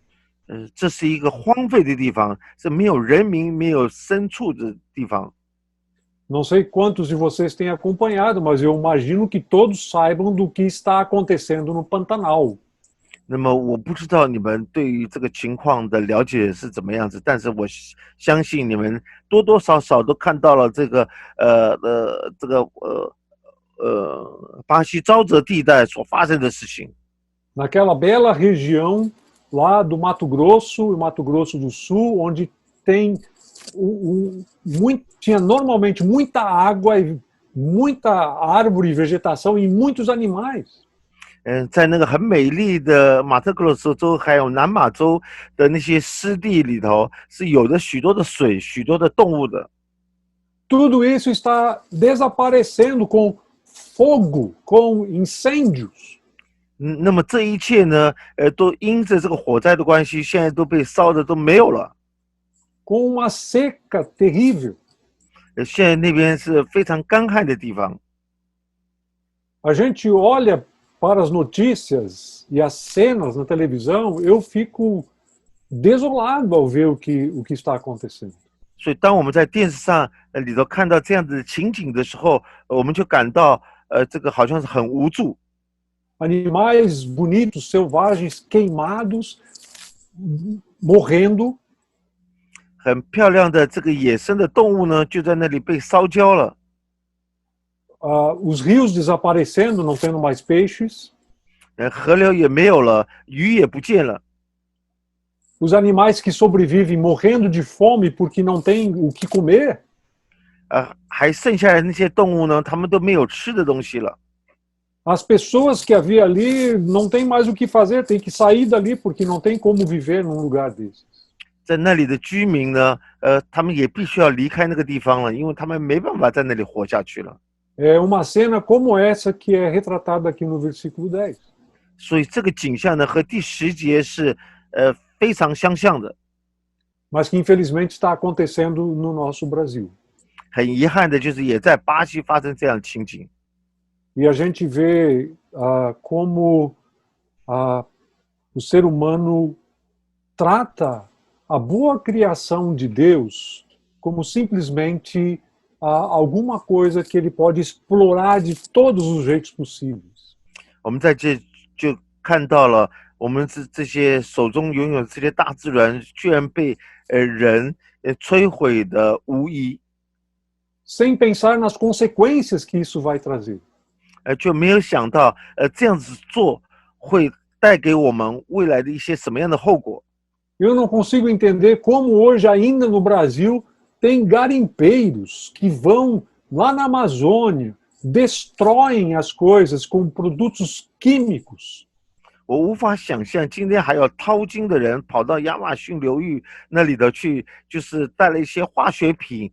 这是一个荒废的地方，是没有人民、没有牲畜的地方。 Não sei quantos de vocês têm acompanhado, mas eu imagino que todos saibam do que está acontecendo no Pantanal. 那么我不知道你们对于这个情况的了解是怎么样子，但是我相信你们多多少少都看到了这个巴西沼泽地带所发生的事情。 Naquela bela região lá do Mato Grosso e Mato Grosso do Sul, onde tem tinha normalmente muita água e muita árvore e vegetação e muitos animais. 在那个很美丽的马特格罗索州还有南马州的那些湿地里头，是有着许多的水、许多的动物的。 Tudo isso está desaparecendo com fogo, com incêndios. 那么这一切呢，都因着这个火灾的关系，现在都被烧的都没有了。 Com uma seca terrível. 现在那边是非常干旱的地方。 A gente olha para as notícias e as cenas na televisão, eu fico desolado ao ver o que está acontecendo. 所以当我们在电视上里头看到这样子的情景的时候，我们就感到这个好像是很无助。 Animais bonitos, selvagens, queimados, morrendo. 很漂亮的这个野生的动物呢，就在那里被烧焦了。 Os rios desaparecendo, não tendo mais peixes. 河流也没有了，鱼也不见了。 Os animais que sobrevivem morrendo de fome porque não tem o que comer. 还剩下的那些动物呢，它们都没有吃的东西了。As pessoas que havia ali não tem mais o que fazer, tem que sair dali porque não tem como viver num lugar desses. 在那里的居民呢，他们也必须要离开那个地方了，因为他们没办法在那里活下去了。É uma cena como essa que é retratada aqui no versículo 10. 所以这个景象呢，和第10节是非常相像的。Mas que infelizmente está acontecendo no nosso Brasil. 很遗憾的就是，也在巴西发生这样的情景。E a gente vê como o ser humano trata a boa criação de Deus como simplesmente alguma coisa que ele pode explorar de todos os jeitos possíveis. 我们在这就看到了，我们这些手中拥有这些大自然，居然被人摧毁的无疑， sem pensar nas consequências que isso vai trazer. 就没有想到这样子做会带给我们未来的一些什么样的后果。 Eu não consigo entender como hoje ainda no Brasil tem garimpeiros que vão lá na Amazônia, destroem as coisas com produtos químicos. 我无法想象今天还有淘金的人跑到亚马逊流域那里的去，就是带了一些化学品，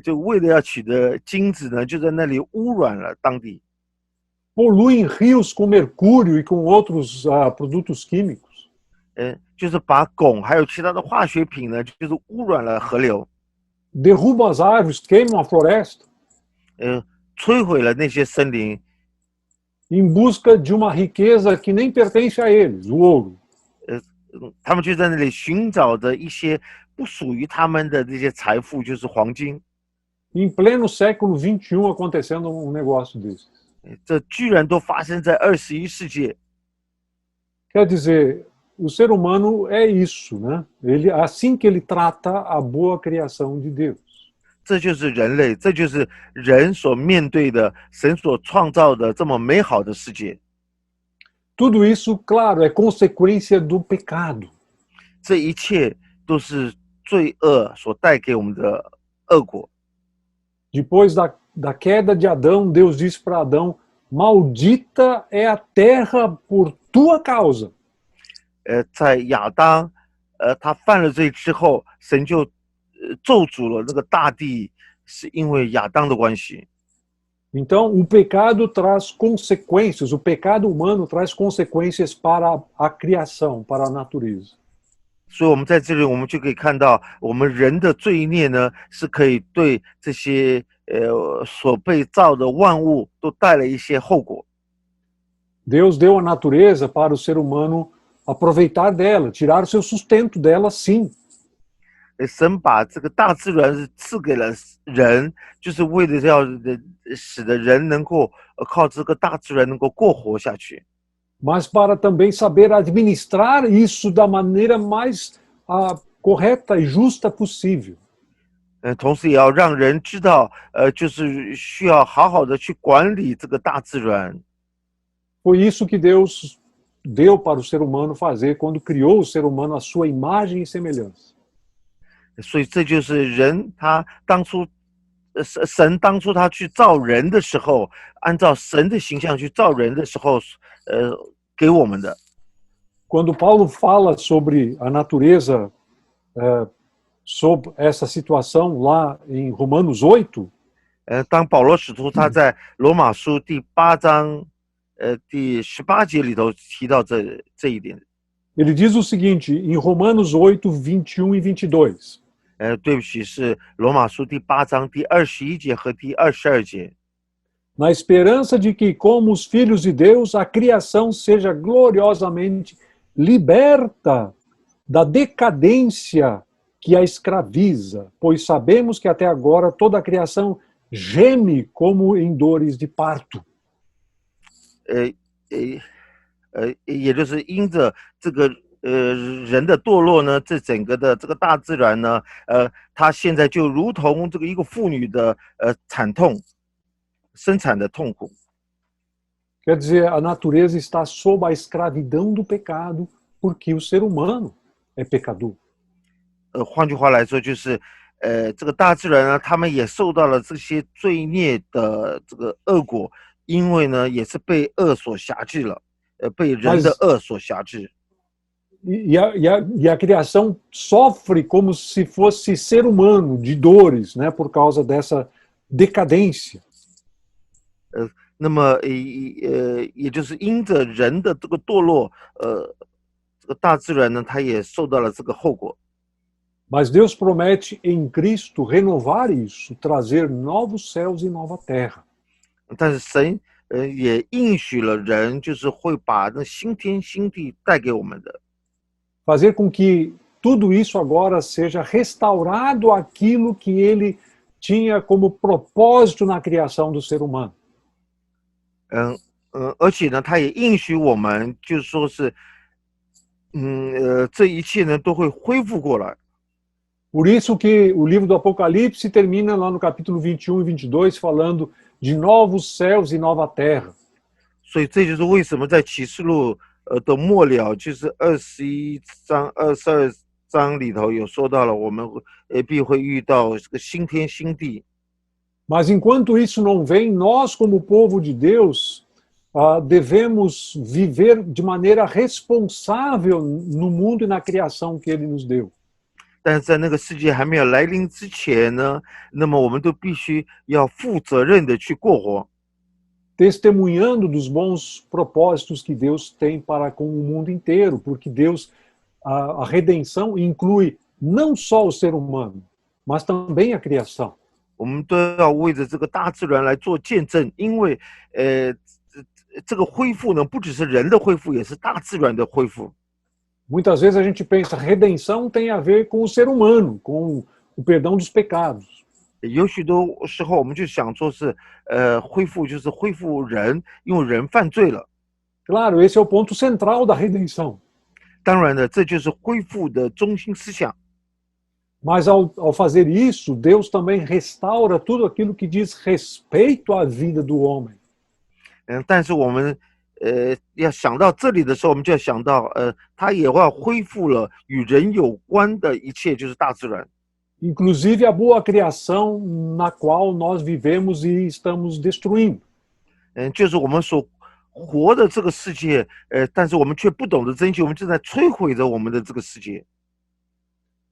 就为了要取得金子呢，就在那里污染了当地。 Poluem rios com mercúrio e com outros produtos químicos. 就是把汞还有其他的化学品呢，就是污染了河流， Derrubam as árvores, queimam a floresta, 摧毁了那些森林， em busca de uma riqueza que nem pertence a eles, o ouro. 他们就在那里寻找着一些不属于他们的这些财富，就是黄金。 Em pleno século XXI acontecendo um negócio desse. 这居然都发生在21世纪。 Quer dizer, o ser humano é isso, né? Assim que ele trata a boa criação de Deus. 这就是人类，这就是人所面对的神所创造的这么美好的世界。 Tudo isso, claro, é consequência do pecado. 这一切都是罪恶所带给我们的恶果。 Depois da queda de Adão, Deus disse para Adão: Maldita é a terra por tua causa. 在亚当他犯了罪之后，神就咒诅了那个大地，是因为亚当的关系。 Então, o pecado traz consequências, o pecado humano traz consequências para a criação, para a natureza. 所以我们在这里，我们就可以看到，我们人的罪孽呢，是可以对这些所被造的万物都带来一些后果。 Deus deu a natureza para o ser humano aproveitar dela, tirar o seu sustento dela, sim. 神把这个大自然是赐给了人，就是为了要使得人能够靠这个大自然能够过活下去。 Mas para também saber administrar isso da maneira mais correta e justa possível. 同时也要让人知道，就是需要好好的去管理这个大自然。 Foi isso que Deus deu para o ser humano fazer quando criou o ser humano à sua imagem e semelhança. 所以这就是人他当初神当初他去造人的时候，按照神的形象去造人的时候，给我们的。 Quando Paulo fala sobre a natureza, sobre essa situação lá em Romanos 8, 当保罗使徒他在罗马书第8章第18节里头提到这一点。 ele diz o seguinte, em Romanos 8, 21 e 22. 对不起，是罗马书第8章第21节和第22节。 Na esperança de que, como os filhos de Deus, a criação seja gloriosamente liberta da decadência que a escraviza, pois sabemos que até agora toda a criação geme como em dores de parto. 也就是因着这个人的堕落呢，这整个的这个大自然呢，它现在就如同这个一个妇女的惨痛，生产的痛苦。 Quer dizer, a natureza está sob a escravidão do pecado, porque o ser humano é pecador. 换句话来说，就是这个大自然呢，他们也受到了这些罪孽的这个恶果，因为呢也是被恶所辖制了，被人的恶所辖制。E a criação sofre como se fosse ser humano, de dores, né, por causa dessa decadência. 那么也就是因着人的这个堕落，这个大自然呢，它也受到了这个后果。Mas Deus promete em Cristo renovar isso, trazer novos céus e nova terra. 但是神也应许了人，就是会把那新天新地带给我们的。Fazer com que tudo isso agora seja restaurado aquilo que ele tinha como propósito na criação do ser humano. 而且呢，他也应许我们，就是说是，这一切呢都会恢复过来。Por isso que o livro do Apocalipse termina lá no capítulo 21 e 22 falando de novos céus e nova terra. 所以这就是为什么在启示录的末了，就是21章、22章里头有说到了，我们必会遇到这个新天新地。Mas enquanto isso não vem, nós, como povo de Deus, devemos viver de maneira responsável no mundo e na criação que Ele nos deu. 但是在那个世界还没有来临之前呢，那么我们都必须要负责任的去过活。Testemunhando dos bons propósitos que Deus tem para com o mundo inteiro, porque Deus, a redenção inclui não só o ser humano, mas também a criação. 我们都要为着这个大自然来做见证，因为这个恢复呢，不只是人的恢复，也是大自然的恢复。Muitas vezes a gente pensa, redenção tem a ver com o ser humano, com o perdão dos pecados. 有许多时候我们就想说是恢复就是恢复人，因为人犯罪了。Claro, esse é o ponto central da redenção. 当然呢，这就是恢复的中心思想。Mas ao fazer isso, Deus também restaura tudo aquilo que diz respeito à vida do homem. 但是我们要想到这里的时候，我们就要想到他也要恢复了与人有关的一切，就是大自然。Inclusive a boa criação na qual nós vivemos e estamos destruindo. 就是我们所活的这个世界，但是我们却不懂得珍惜，我们正在摧毁着我们的这个世界。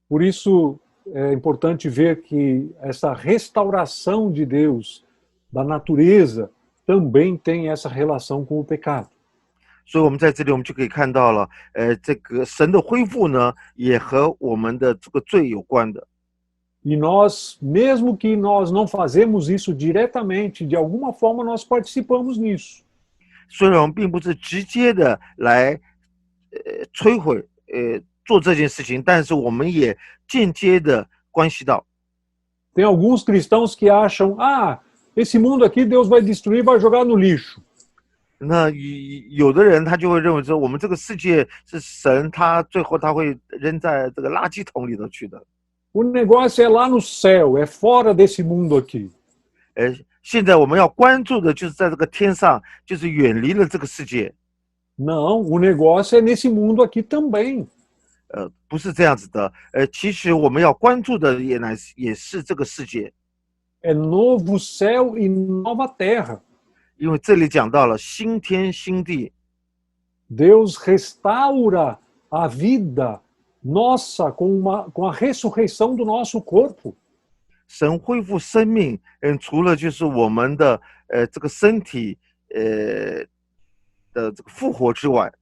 Por isso é importante ver que essa restauração de Deus da natureza também tem essa relação com o pecado. 所以我们在这里我们就可以看到了，这个神的恢复呢，也和我们的这个罪有关的。E nós, mesmo que nós não fazemos isso diretamente, de alguma forma nós participamos nisso. 虽然我们并不是直接的来摧毁做这件事情，但是我们也间接的关系到。Tem alguns cristãos que acham, esse mundo aqui Deus vai destruir, vai jogar no lixo. 那有的人他就会认为说，我们这个世界是神，他最后他会扔在这个垃圾桶里头去的。O negócio é lá no céu, é fora desse mundo aqui. 现在我们要关注的就是在这个天上，就是远离了这个世界。Não, o negócio é nesse mundo aqui também. 不是这样子的。其实我们要关注的也是这个世界。É novo céu e nova terra. 因为这里讲到了新天新地。Deus restaura a vida nossa com a ressurreição do nosso corpo. 神恢复生命，除了就是我们的这个身体的这个复活之外，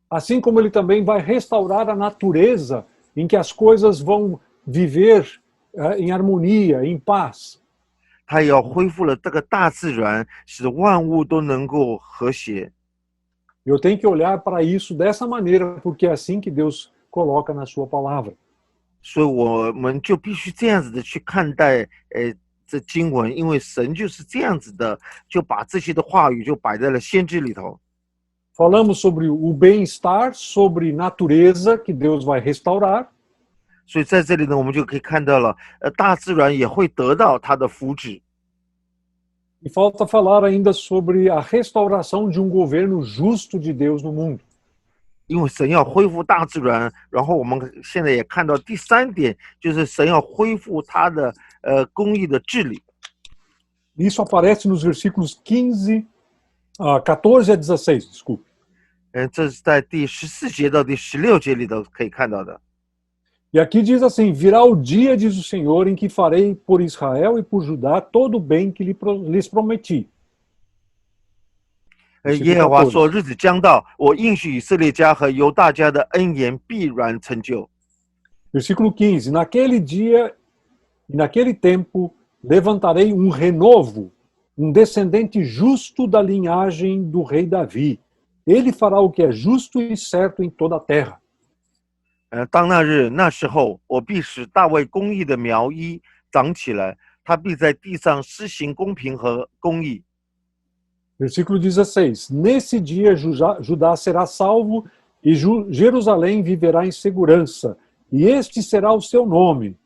Assim como ele também vai restaurar a natureza em que as coisas vão viver em harmonia, em paz. 他也要恢复了这个大自然，使万物都能够和谐。Eu tenho que olhar para isso dessa maneira, porque é assim que Deus coloca na sua palavra. 所以我们就必须这样子的去看待这经文，因为神就是这样子的，就把这些的话语就摆在了先知里头。Falamos sobre o bem-estar, sobre natureza que Deus vai restaurar. 所以在这里呢，我们就可以看到了，大自然也会得到它的福祉。E falta falar ainda sobre a restauração de governo justo de Deus no mundo. 因为神要恢复大自然，然后我们现在也看到第三点，就是神要恢复他的公义的治理。Isso aparece nos versículos 15 14 a 16, desculpe. 这是在第14节到第16节里头可以看到的。 E aqui diz assim: virá o dia, diz o Senhor, em que farei por Israel e por Judá todo o bem que lhes prometi. 耶和华说：“日子将到，我应许以色列家和犹大家的恩言必然成就。” Versículo 15: Naquele dia e naquele tempo levantarei um renovo, um descendente justo da linhagem do rei Davi. Ele fará o que é justo e certo em toda a terra. 当那日那时候，我必使大卫公义的苗裔长起来，他必在地上施行公平和公义。 Versículo 16: Nesse dia Judá será salvo e Jerusalém viverá em segurança. E este será o seu nome.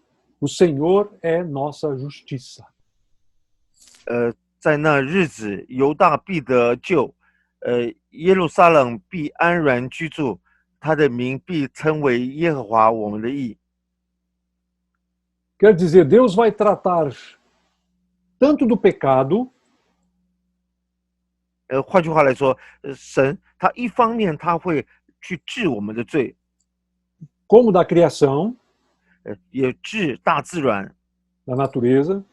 O Senhor é nossa justiça. 在那日子，犹大必得救，耶路撒冷必安然居住，他的名必称为耶和华我们的义。 Quer dizer, Deus vai tratar tanto do pecado, 换句话来说，神他一方面他会去治我们的罪， como da criação, 也治大自然， da natureza,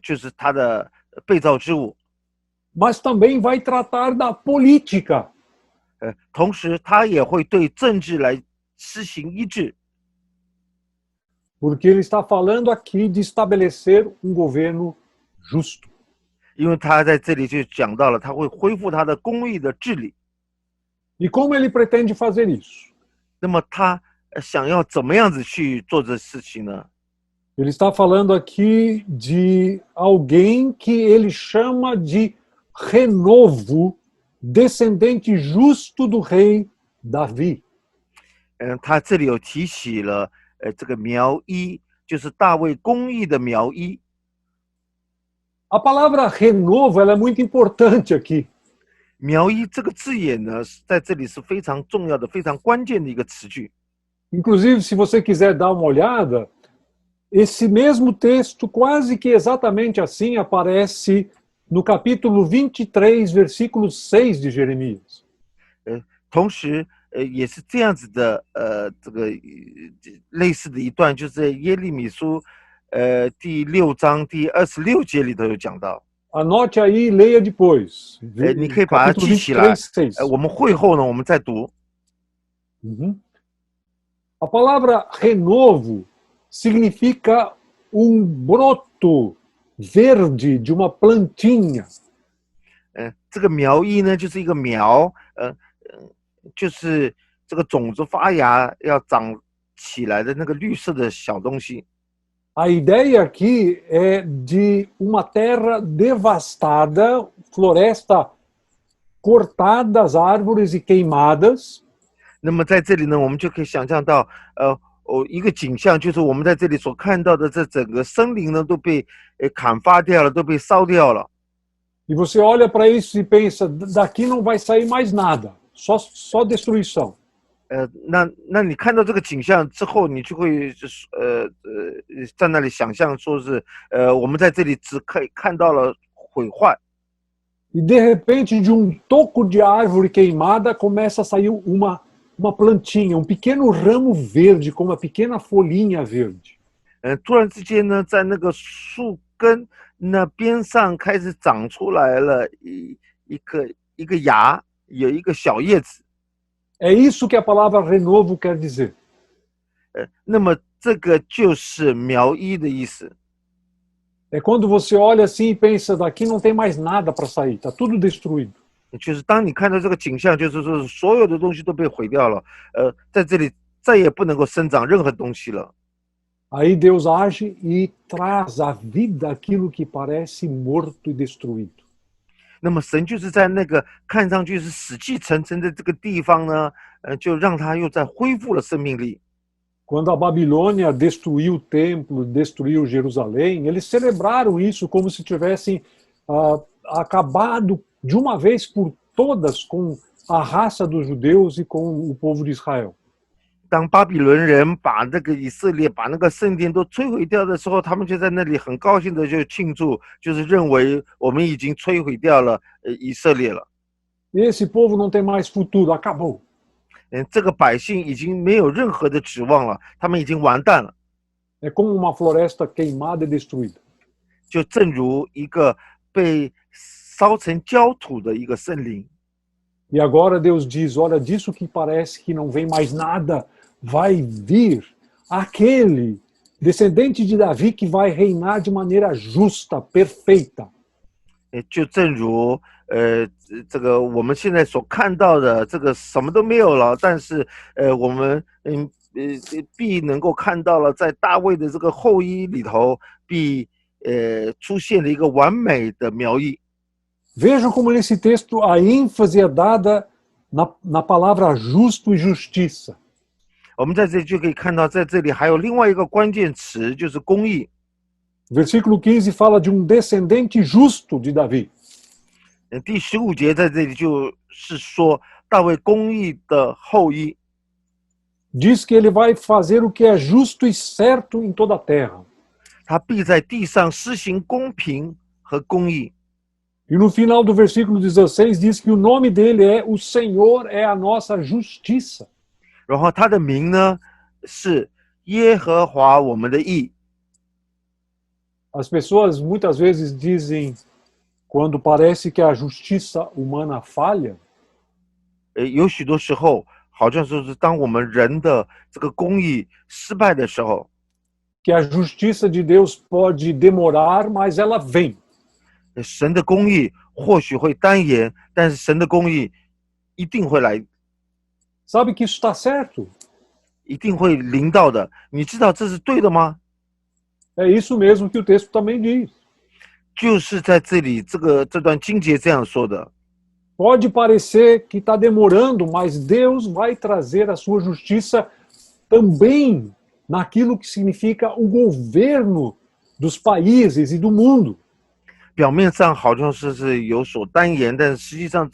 就是他的被造之物。 mas também vai tratar da política. 同时他也会对政治来施行医治。 Porque ele está falando aqui de estabelecer um governo justo. 因为他在这里就讲到了，他会恢复他的公义的治理。 E como ele pretende fazer isso? 那么他想要怎么样子去做这事情呢？ Ele está falando aqui de alguém que ele chama de renovo, descendente justo do rei Davi. 他这里有提起了这个苗裔，就是大卫公义的苗裔。 A palavra renovo ela é muito importante aqui. 苗裔这个字眼呢，在这里是非常重要的、非常关键的一个词句。 Inclusive, se você quiser dar uma olhada, esse mesmo texto, quase que exatamente assim, aparece no capítulo 23, versículo 6 de Jeremias. 同时，也是这样子的，这个类似的一段，就是耶利米书，第6章第26节里头有讲到。 Anote aí e leia depois. 你可以把它 Capítulo 记起来。 23, 6. 我们会后呢，我们再读。 Uhum. A palavra renovo significa broto verde de uma plantinha. 这个苗裔呢，就是一个苗，就是这个种子发芽要长起来的那个绿色的小东西。 A ideia aqui é de uma terra devastada, floresta cortada, as árvores e queimadas. 那么在这里呢，我们就可以想象到，一个景象，就是我们在这里所看到的这整个森林呢，都被砍伐掉了，都被烧掉了。 E você olha para isso e pensa, daqui não vai sair mais nada, só destruição. 那你看到这个景象之后，你就会在那里想象说是我们在这里只可以看到了毁坏。 E de repente, de um toco de árvore queimada, começa a sair uma plantinha, pequeno ramo verde, com uma pequena folhinha verde. 突然之间呢，在那个树根那边上开始长出来了一个芽，有一个小叶子。 É isso que a palavra renovo quer dizer. 那么这个就是苗裔的意思。 É quando você olha assim e pensa, daqui não tem mais nada para sair, está tudo destruído. 就是当你看到这个景象，就是说所有的东西都被毁掉了，在这里再也不能够生长任何东西了。 Aí Deus age e traz à vida aquilo que parece morto e destruído. 那么神就是在那个看上去是死气沉沉的这个地方呢，就让他又再恢复了生命力。 Quando a Babilônia destruiu o templo, destruiu Jerusalém, eles celebraram isso como se tivessem acabado de uma vez por todas com a raça dos judeus e com o povo de Israel. 当巴比伦人把那个以色列把那个圣殿都摧毁掉的时候，他们就在那里很高兴的就庆祝，就是认为我们已经摧毁掉了以色列了。Esse povo não tem mais futuro, acabou. 这个百姓已经没有任何的指望了，他们已经完蛋了。É como uma floresta queimada e destruída. 就正如一个被烧成焦土的一个森林。E agora Deus diz: olha, disso que parece que não vem mais nada, vai vir aquele descendente de Davi que vai reinar de maneira justa, perfeita. 就正如这个我们现在所看到的，这个什么都没有了，但是我们必能够看到了，在大卫的这个后裔里头，必出现了一个完美的苗裔。Vejam como nesse texto a ênfase é dada na palavra justo e justiça. 我们在这里就可以看到，在这里还有另外一个关键词，就是公义。Versículo 15 fala de descendente justo de Davi. 第15节在这里就是说大卫公义的后裔。Diz que ele vai fazer o que é justo e certo em toda a terra. 他必在地上施行公平和公义。E no final do versículo 16 diz que o nome dele é o Senhor é a nossa justiça. 然后他的名呢是耶和华我们的义。As pessoas muitas vezes dizem, quando parece que a justiça humana falha, 有许多时候好像说是当我们人的这个公义失败的时候， que a justiça de Deus pode demorar, mas ela vem. 神的公义或许会单延，但是神的公义一定会来， Sabe que isso está certo? 一定会临到的。你知道这是对的吗？ É isso mesmo que o texto também diz. 就是在这里这段经节这样说的。 Pode parecer que está demorando, mas Deus vai trazer a sua justiça também naquilo que significa o governo dos países e do mundo. 表面上好像是有所单言，但是实际上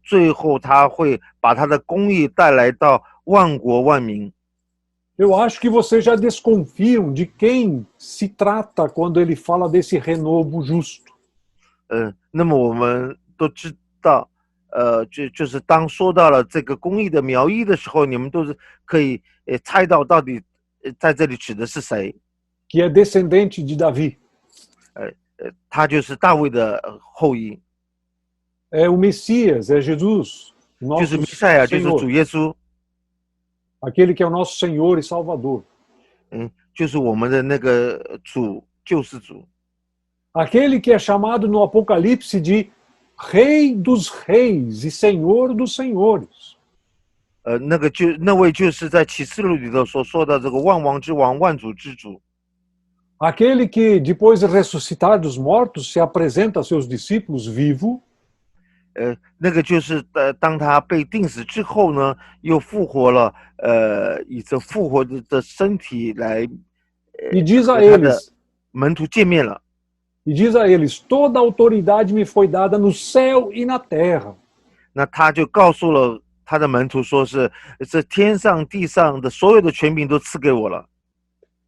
最后他会把他的公义带来到万国万民。 Eu acho que vocês já desconfiam de quem se trata quando ele fala desse renovo justo. 那么我们都知道，就是当说到了这个公义的苗裔的时候，你们都是可以猜到到底在这里指的是谁。 Que é descendente de Davi. 他就是大卫的后裔。 É o Messias, é Jesus, 就是弥 nosso 赛亚，就是主 Senhor, 耶稣。 aquele que é o nosso Senhor e Salvador. 就是我们的那个主救世主。 Aquele que é chamado no Apocalipse de Rei dos Reis e Senhor dos Senhores. 那位就是在启示录里头所说的这个万王之王、万主之主。 Aquele que, depois de ressuscitar dos mortos, se apresenta a seus discípulos vivo. 那个就是当他被钉死之后呢，又复活了，以这复活的身体来， E diz a 和他的 eles, 门徒见面了。 e diz a eles, toda autoridade me foi dada no céu e na terra. 那他就告诉了他的门徒，说是这天上地上的所有的权柄都赐给我了。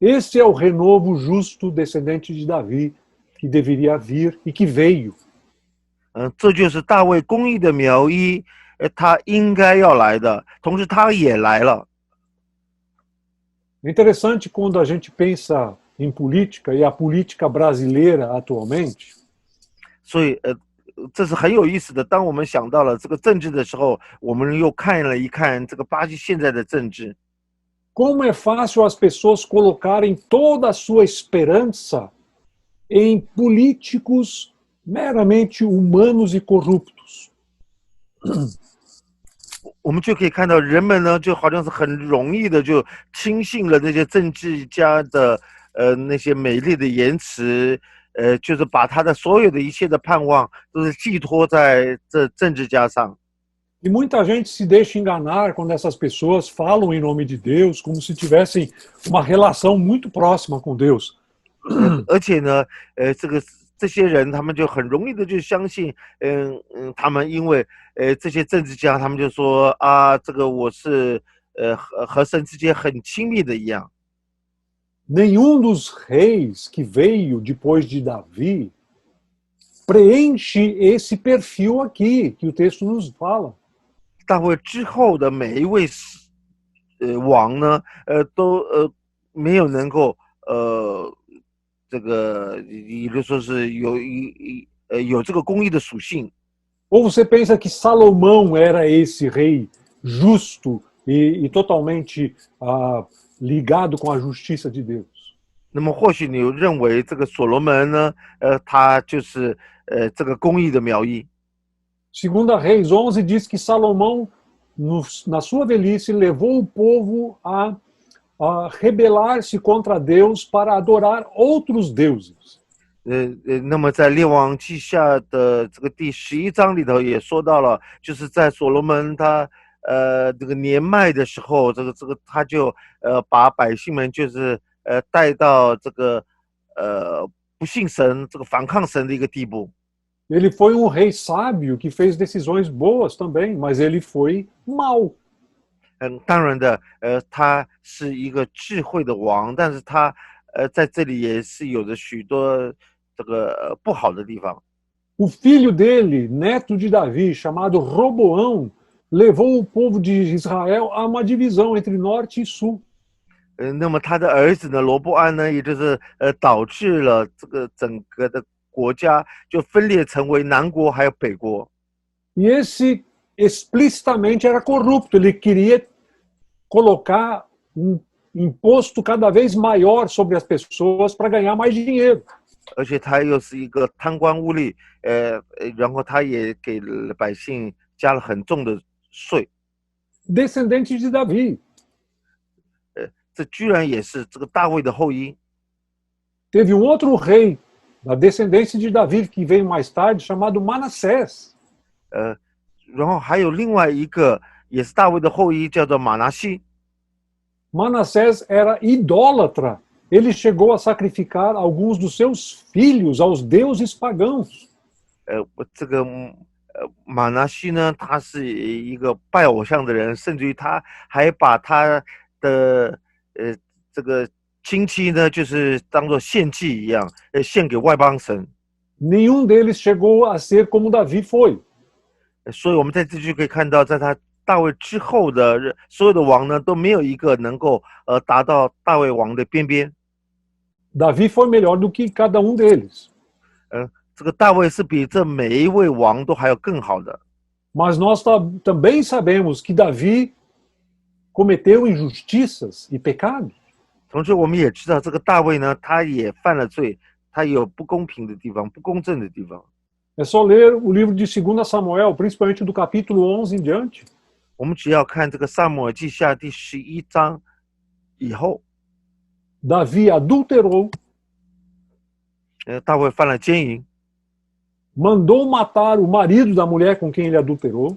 Este é o renovo justo descendente de Davi, que deveria vir e que veio. 这就是大卫公义的苗裔，他应该要来的，同时他也来了。 É interessante quando a gente pensa em política e a política brasileira atualmente, 所以这是很有意思的。当我们想到了这个政治的时候，我们又看了一看这个巴西现在的政治。 como é fácil as pessoas colocarem toda a sua esperança em políticos meramente humanos e corruptos. 我们就可以看到人们呢，就好像是很容易的就轻信了那些政治家的那些美丽的言辞，就是把他的所有的一切的盼望都是寄托在这政治家上。 E muita gente se deixa enganar quando essas pessoas falam em nome de Deus, como se tivessem uma relação muito próxima com Deus. 而且呢，这些人他们就很容易的就相信，他们因为这些政治家他们就说啊，这个我是和神之间很亲密的一样。Nenhum dos reis que veio depois de Davi preenche esse perfil aqui que o texto nos fala. 大卫之后的每一位王呢，都没有能够这个，也就是说是有这个公义的属性。Ou você pensa que Salomão era esse rei justo e totalmente ligado com a justiça de Deus? 那么或许你认为这个所罗门呢，他就是这个公义的苗裔。Segunda Reis 11 diz que Salomão, na sua velhice, levou o povo a rebelar-se contra Deus para adorar outros deuses. 那么在列王记下的这个第11章里头也说到了，就是在所罗门他这个年迈的时候，这个他就把百姓们就是带到这个不信神、这个反抗神的一个地步。Ele foi um rei sábio que fez decisões boas também, mas ele foi mau. 当然的，他是一个智慧的王，但是他在这里也是有着许多这个不好的地方。O filho dele, neto de Davi, chamado Roboão, levou o povo de Israel a uma divisão entre norte e sul. 那么他的儿子呢，罗波安呢，也就是导致了这个整个的国家就分裂成为南国还有北国。E esse explicitamente era corrupto, ele queria colocar um imposto cada vez maior sobre as pessoas para ganhar mais dinheiro. 而且他又是一个贪官污吏，然后他也给百姓加了很重的税。Descendente de Davi. 这居然也是这个大卫的后裔。Teve um outro rei da descendência de Davi que veio mais tarde, chamado Manassés. 然后还有另外一个也是大卫的后裔，叫做马拿西。Manassés era idólatra. Ele chegou a sacrificar alguns dos seus filhos aos deuses pagãos. 这个马拿西呢，他是一个拜偶像的人，甚至于他还把他的这个亲戚呢，就是当作献祭一样，献给外邦神。Nenhum deles chegou a ser como Davi foi. 所以我们在这就可以看到，在他大卫之后的所有的王呢，都没有一个能够达到大卫王的边边。Davi foi melhor do que cada um deles. 这个大卫是比这每一位王都还要更好的。Mas nós também sabemos que Davi cometeu injustiças e pecados. 同时，我们也知道这个大卫呢，他也犯了罪，他有不公平的地方、不公正的地方。É só ler o livro de 2 Samuel, principalmente do capítulo 11 em diante. 我们只要看这个撒母耳记下第11章以后， Davi adulterou, 大卫犯了奸淫， mandou matar o marido da mulher com quem ele adulterou.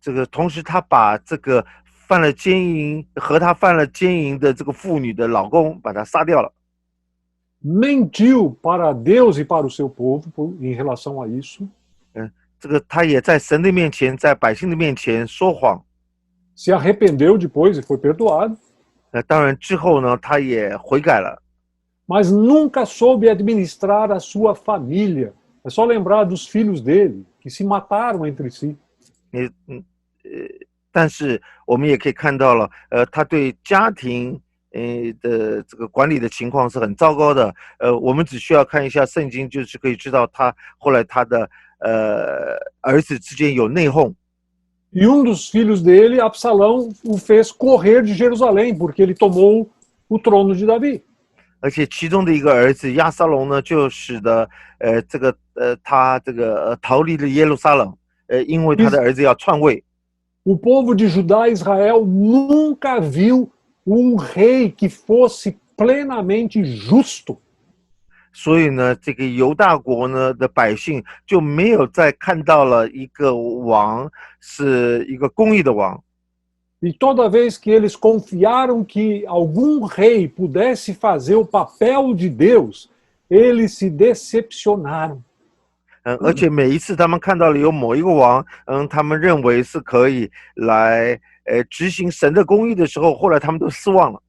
这个同时他把这个犯了奸淫和他犯了奸淫的这个妇女的老公把他杀掉了。Mentiu para Deus e para o seu povo em relação a isso. 这个他也在神的面前，在百姓的面前说谎。Se arrependeu depois e foi perdoado. 当然之后呢，他也悔改了。Mas nunca soube administrar a sua família. É só lembrar dos filhos dele, que se mataram entre si. 但是我们也可以看到了，他对家庭的这个管理的情况是很糟糕的。我们只需要看一下圣经，就是可以知道他后来他的儿子之间有内讧。E dos filhos dele, Absalão, o fez correr de Jerusalém, porque ele tomou o trono de Davi. 而且其中的一个儿子亚撒龙呢，就使得他这个逃离了耶路撒冷，因为他的儿子要篡位。O povo de Judá e Israel nunca viu rei que fosse plenamente justo. 所以呢，这个犹大国呢的百姓就没有再看到了一个王是一个公义的王。E toda vez que eles confiaram que algum rei pudesse fazer o papel de Deus, eles se decepcionaram. 而且每一次他们看到了有某一个王，他们认为是可以来执行神的公义的时候，后来他们都失望了。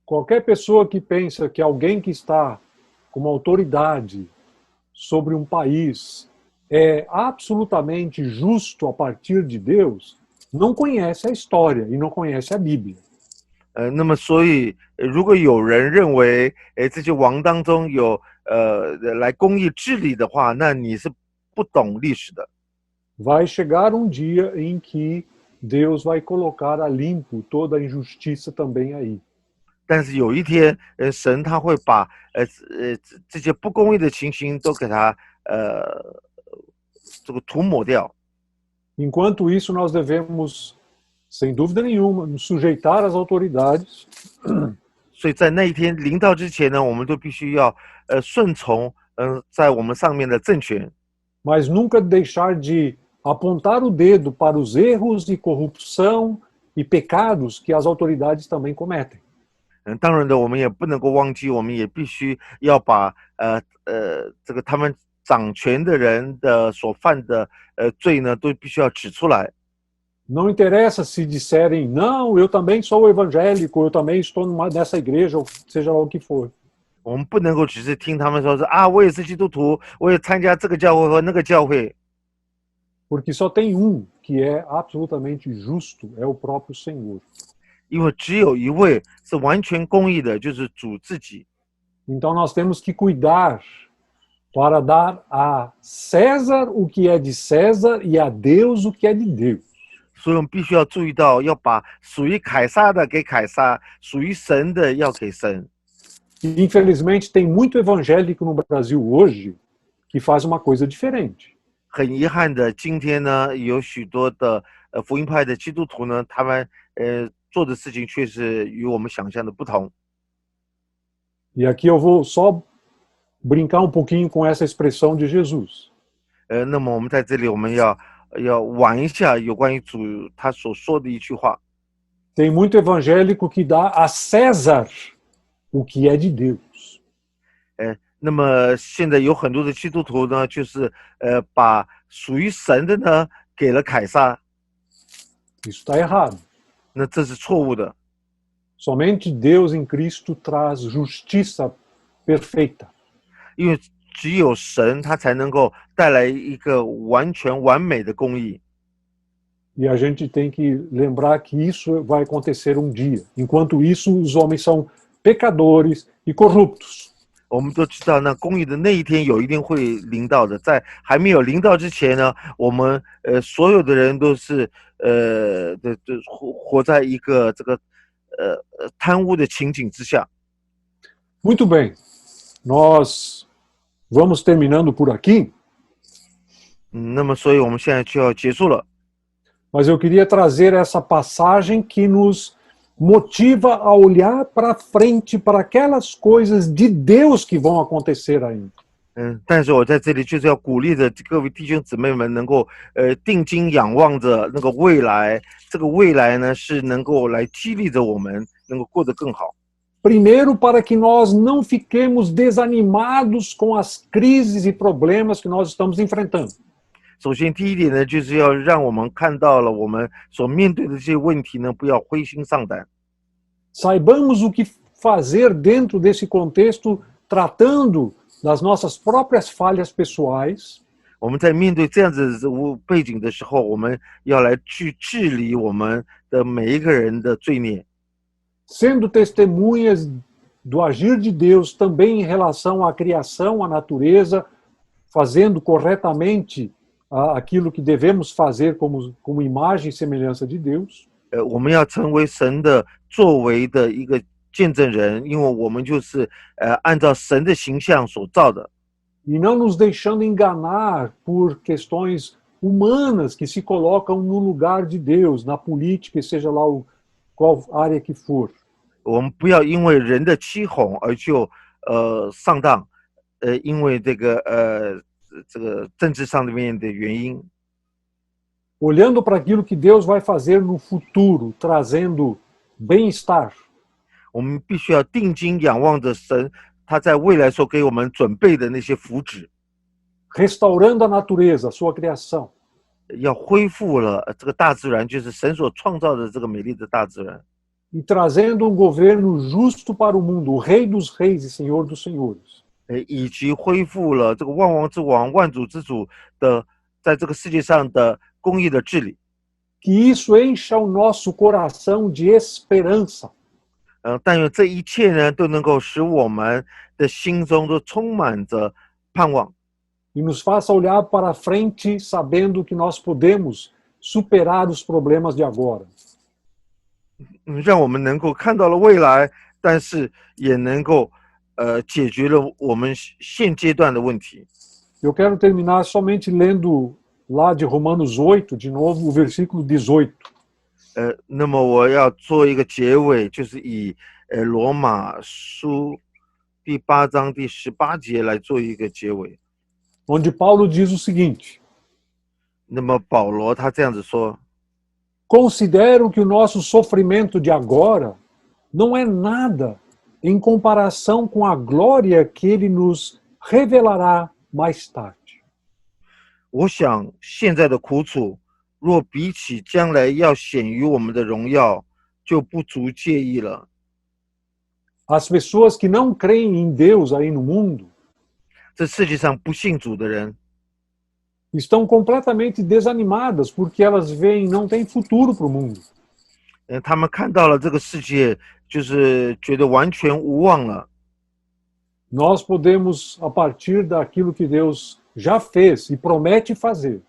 Qualquer pessoa que pensa que alguém que está como autoridade sobre um país é absolutamente justo a partir de Deus, não conhece a história e não conhece a Bíblia. 那么所以如果有人认为这些王当中有来公义治理的话，那你是不懂历史的。Vai chegar um dia em que Deus vai colocar a limpo toda a injustiça também aí. 但是有一天，神他会把这些不公义的情形都给他这个涂抹掉。Enquanto isso, nós devemos, sem dúvida nenhuma, nos sujeitar às autoridades. 所以在那一天临到之前呢，我们都必须要顺从在我们上面的政权。Mas nunca deixar de apontar o dedo para os erros e corrupção e pecados que as autoridades também cometem. 当然的，我们也不能够忘记，我们也必须要把这个他们掌权的人的所犯的罪呢，都必须要指出来。Não interessa se disserem, não, eu também sou evangélico, eu também estou nessa igreja, ou seja lá o que for. 我们不能够只是听他们说我也是基督徒，我也参加这个教会和那个教会。Porque só tem um que é absolutamente justo, é o próprio Senhor. 因为只有一位是完全公义的，就是主自己。Então nós temos que cuidar para dar a César o que é de César e a Deus o que é de Deus. 所以我们必须要注意到，要把属于凯撒的给凯撒，属于神的要给神。Infelizmente tem muito evangélico no Brasil hoje que faz uma coisa diferente. 很遗憾的，今天呢，有许多的福音派的基督徒呢，他们做的事情却是与我们想象的不同。E aqui eu vou só brincar um pouquinho com essa expressão de Jesus. 那么我们在这里我们要玩一下有关于主他所说的一句话。Tem muito evangélico que dá a César o que é de Deus. 那么现在有很多的基督徒呢，就是把属于神的呢给了凯撒。Isso está errado. 那这是错误的。Somente Deus em Cristo traz justiça perfeita. 因为只有神他才能够带来一个完全完美的公义。E a gente tem que lembrar que isso vai acontecer um dia. Enquanto isso, os homens são pecadores e corruptos. 我们都知道，那公义的那一天有一定会临到的。在还没有临到之前呢，我们所有的人都是活在一个这个贪污的情景之下。Muito bem. Nós vamos terminando por aqui. 那么，所以我们现在就要结束了。Mas eu queria trazer essa passagem que nos motiva a olhar para frente para aquelas coisas de Deus que vão acontecer ainda. 但是我在这里就是要鼓励着各位弟兄姊妹们能够定睛仰望着那个未来，这个未来呢是能够来激励着我们能够过得更好。Primeiro, para que nós não fiquemos desanimados com as crises e problemas que nós estamos enfrentando. 首先，第一点呢，就是要让我们看到了我们所面对的这些问题呢，不要灰心丧胆。Saibamos o que fazer dentro desse contexto, tratando das nossas próprias falhas pessoais. 我们在面对这样子背景的时候，我们要来去治理我们的每一个人的罪孽。Sendo testemunhas do agir de Deus também em relação à criação, à natureza, fazendo corretamente aquilo que devemos fazer como imagem e semelhança de Deus. 我们要成为神的作为的一个见证人，因为我们就是按照神的形象所造的。E não nos deixando enganar por questões humanas que se colocam no lugar de Deus, na política, seja lá qual área que for. 我们不要因为人的欺哄而就上当，因为这个政治上面的原因。Olhando para aquilo que Deus vai fazer no futuro, trazendo bem-estar. 我们必须要定睛仰望着神，他在未来所给我们准备的那些福祉。Restaurando a natureza, a sua criação. 要恢复了这个大自然，就是神所创造的这个美丽的大自然， e trazendo um governo justo para o mundo, o Rei dos Reis e Senhor dos Senhores. 以及恢复了这个万王之王、万主之主的在这个世界上的公义的治理。 Que isso encha o nosso coração de esperança. 但愿这一切呢，都能够使我们的心中都充满着盼望， E nos faça olhar para frente sabendo que nós podemos superar os problemas de agora. 让我们能够看到了未来，但是也能够解决了我们现阶段的问题。 Eu quero terminar somente lendo lá de Romanos 8, de novo, o versículo 18. 那么我要做一个结尾，就是以罗马书第8章第18节来做一个结尾。 Onde Paulo diz o seguinte: 那么保罗他这样子说， Considero que o nosso sofrimento de agora não é nada em comparação com a glória que ele nos revelará mais tarde. 我想现在的苦楚，若比起将来要显于我们的荣耀，就不足介意了。 As pessoas que não creem em Deus aí no mundo 这世界上不信主的人， estão completamente desanimadas porque elas veem não tem futuro para o mundo. 他们看到了这个世界，就是觉得完全无望了。 Nós podemos, a partir daquilo que Deus já fez e promete fazer,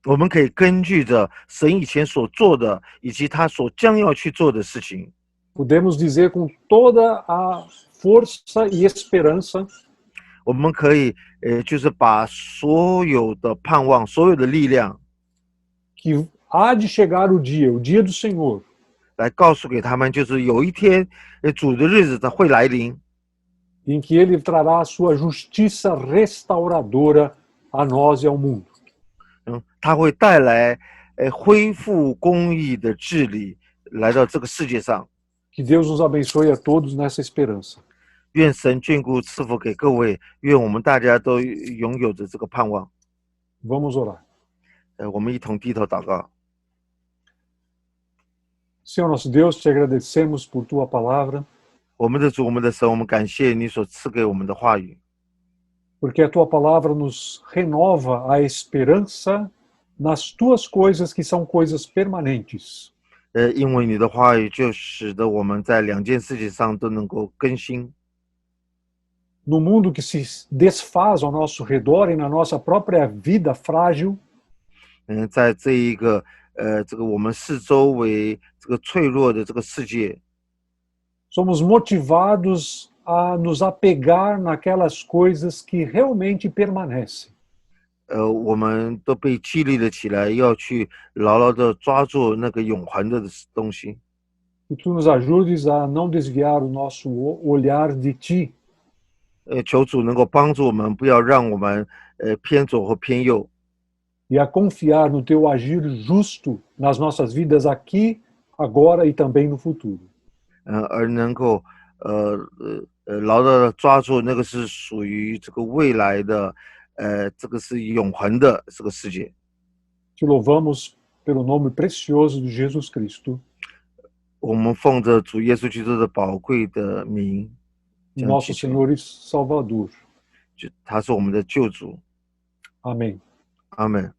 我们可以根据着神以前所做的，以及他所将要去做的事情， podemos dizer com toda a força e esperança 我们可以就是把所有的盼望、所有的力量， que há de chegar o dia do Senhor, 来告诉给他们，就是有一天，主的日子它会来临， em que ele trará a sua justiça restauradora a nós e ao mundo. 他会带来恢复公义的治理来到这个世界上。 Que Deus nos abençoe a todos nessa esperança. 愿神眷顾赐福给各位，愿我们大家都拥有着这个盼望。 Vamos orar. 我们一同低头祷告。 Senhor nosso Deus, te agradecemos por tua palavra, 我们的主，我们的神，我们感谢你所赐给我们的话语， porque a tua palavra nos renova a esperança nas tuas coisas que são coisas permanentes. 因为你的话语就使得我们在两件事情上都能够更新。 No mundo que se desfaz ao nosso redor e na nossa própria vida frágil, 在这一个这个我们四周围这个脆弱的这个世界， somos motivados a nos apegar naquelas coisas que realmente permanecem. 我们都被激励了起来，要去牢牢的抓住那个永恒的东西。 Que tu nos ajudes a não desviar o nosso olhar de ti, 求主能够帮助我们，不要让我们偏左或偏右， e a confiar no teu agir justo nas nossas vidas aqui, agora e também no futuro. 而能够牢牢的抓住那个是属于这个未来的，这个是永恒的这个世界。 Te louvamos pelo nome precioso de Jesus Cristo, 我们奉着主耶稣基督的宝贵的名， nosso Senhor e Salvador. 他是我们的救主。 Amém. 阿门。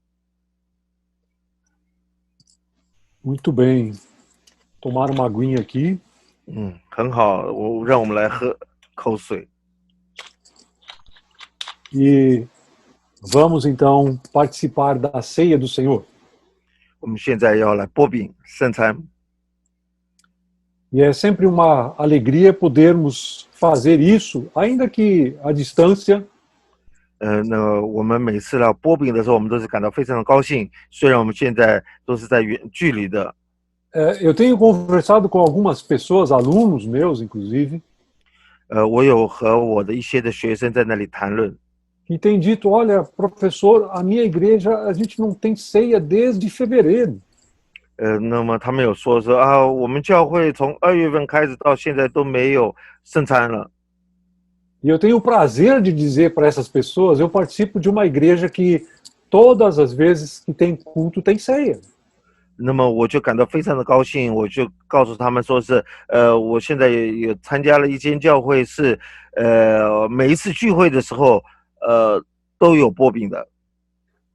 Muito bem. Tomar uma aguinha aqui. 很好，让我们来喝口水。 E vamos então participar da ceia do Senhor. 我们现在要来擘饼圣餐， E é sempre uma alegria podermos fazer isso, ainda que à distância, 那我们每次来擘饼的时候，我们都是感到非常的高兴。虽然我们现在都是在远距离的， eu tenho conversado com algumas pessoas, alunos meus inclusive, 我有和我的一些的学生在那里谈论， que têm dito, olha, professor, a minha igreja, a gente não tem ceia desde fevereiro. 那么他们有说啊，我们教会从2月份开始到现在都没有圣餐了。 E eu tenho o prazer de dizer para essas pessoas, eu participo de uma igreja que todas as vezes que tem culto, tem ceia. 那么我就感到非常的高兴，我就告诉他们说是，我现在也参加了一间教会是，每一次聚会的时候，都有擘饼的。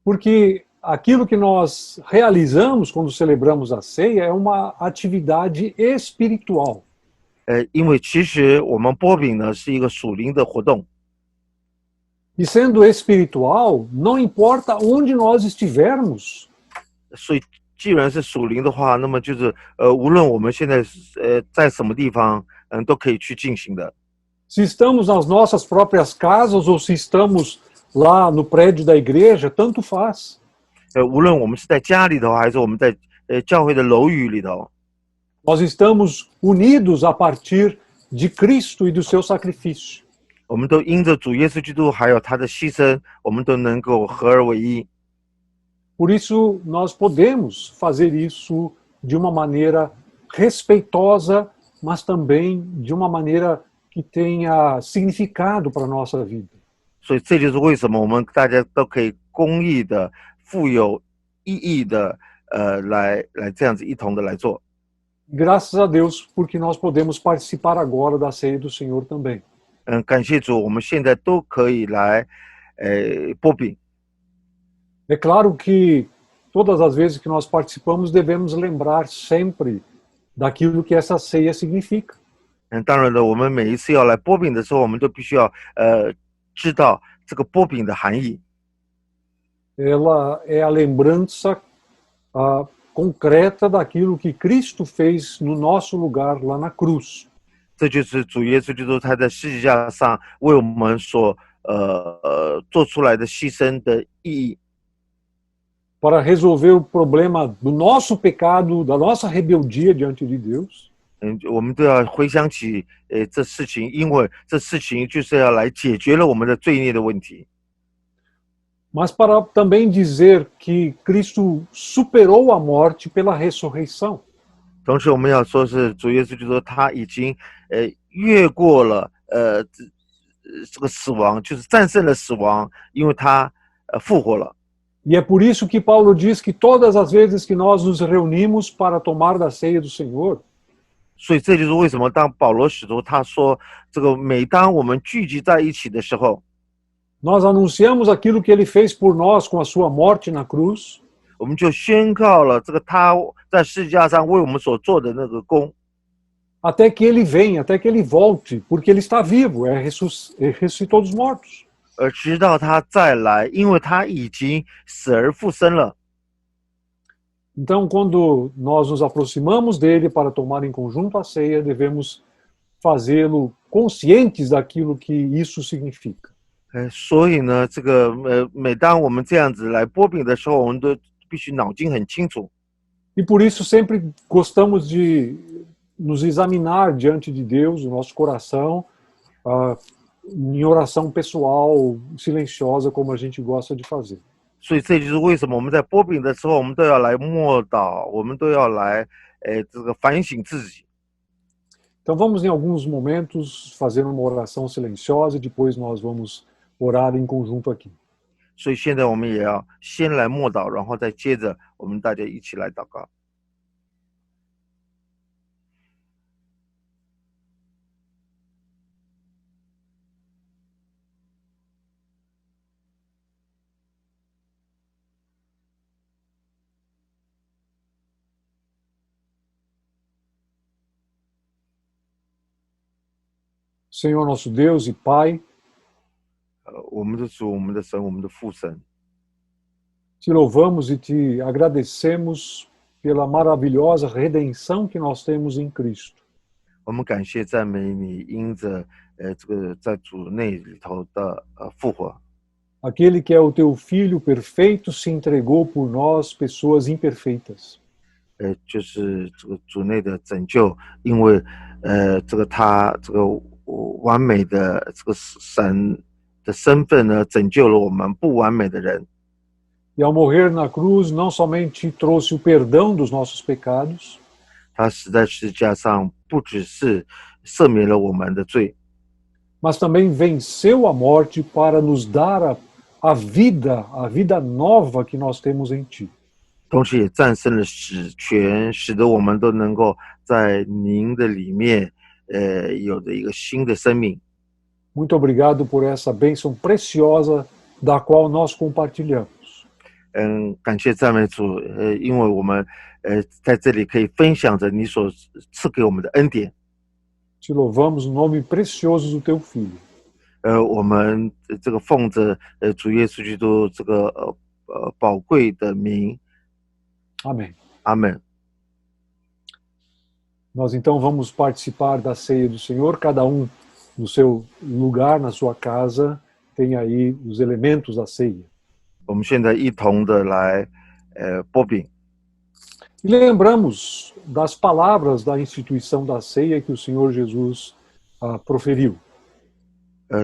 Porque aquilo que nós realizamos quando celebramos a ceia é uma atividade espiritual. 因为其实我们擘饼呢是一个属灵的活动， E sendo espiritual, não importa onde nós estivermos, 所以既然是属灵的话，那么就是无论我们现在在什么地方，都可以去进行的。 se estamos nas nossas próprias casas ou se estamos lá no prédio da igreja, tanto faz. 无论我们是在家里头，还是我们在教会的楼宇里头， Nós estamos unidos a partir de Cristo e do seu sacrifício. 我们都因着主耶稣基督还有他的牺牲，我们都能够合而为一。 Por isso, nós podemos fazer isso de uma maneira respeitosa, mas também de uma maneira que tenha significado para a nossa vida. 所以这就是为什么我们大家都可以公益的、富有意义的，来这样子一同的来做。 Graças a Deus, porque nós podemos participar agora da ceia do Senhor também. 感谢主，我们现在都可以来，擘饼。 É claro que todas as vezes que nós participamos devemos lembrar sempre daquilo que essa ceia significa. 当然了，我们每一次要来擘饼的时候，我们都必须要知道这个擘饼的含义。 Ela é a lembrança concreta daquilo que Cristo fez no nosso lugar lá na cruz. 这就是主耶稣基督他在十字架上为我们所做出来的牺牲的意义。 Para resolver o problema do nosso pecado, da nossa rebeldia diante de Deus. 我们都要回想起这事情，因为这事情就是要来解决了我们的罪孽的问题。 Mas para também dizer que Cristo superou a morte pela ressurreição. 同时，我们要说是主耶稣基督他已经越过了这个死亡，就是战胜了死亡，因为他复活了。 E é por isso que Paulo diz que todas as vezes que nós nos reunimos para tomar da ceia do Senhor, 所以这就是为什么当保罗使徒他说这个每当我们聚集在一起的时候， nós anunciamos aquilo que ele fez por nós com a sua morte na cruz, 我们就宣告了这个他在十字架上为我们所做的那个功， até que ele venha, até que ele volte, porque ele está vivo, ressuscitou dos mortos. 直到他再来，因为他已经死而复生了。 Então, quando nós nos aproximamos dele para tomar em conjunto a ceia, devemos fazê-lo conscientes daquilo que isso significa. 所以呢，这个每当我们这样子来擘饼的时候，我们都必须脑筋很清楚。 E por isso sempre gostamos de nos examinar diante de Deus, o nosso coração, em oração pessoal, silenciosa, como a gente gosta de fazer. 所以这就是为什么我们在擘饼的时候，我们都要来默祷，我们都要来这个反省自己。 Então vamos em alguns momentos fazer uma oração silenciosa e depois nós vamos orar em conjunto aqui. 所以现在我们也要先来默祷，然后再接着我们大家一起来祷告。 Senhor nosso Deus e Pai, 我们的主，我们的神，我们的父神， te louvamos e te agradecemos pela maravilhosa redenção que nós temos em Cristo. 我们感谢赞美你，因着这个在主内里头的复活。 Aquele que é o teu Filho perfeito se entregou por nós, pessoas imperfeitas. 就是这个主内的拯救，因为这个他这个完美的这个神的身份呢，拯救了我们不完美的人。 E ao morrer na cruz, não somente trouxe o perdão dos nossos pecados, 他死在十字架上，不只是赦免了我们的罪， mas também venceu a morte para nos dar a vida nova que nós temos em Ti. 同时也战胜了死权，使得我们都能够在您的里面，有着一个新的生命。 Muito obrigado por essa bênção preciosa da qual nós compartilhamos. 感谢赞美主，因为我们在这里可以分享着你所赐给我们的恩典。 Te louvamos no nome precioso do Teu Filho. 我们这个奉着主耶稣基督这个宝贵的名， Amém. 阿门。 Nós então vamos participar da ceia do Senhor, cada no seu lugar, na sua casa, tem aí os elementos da ceia. 我们现在一同的来擘饼。 E lembramos das palavras da instituição da ceia que o Senhor Jesus proferiu.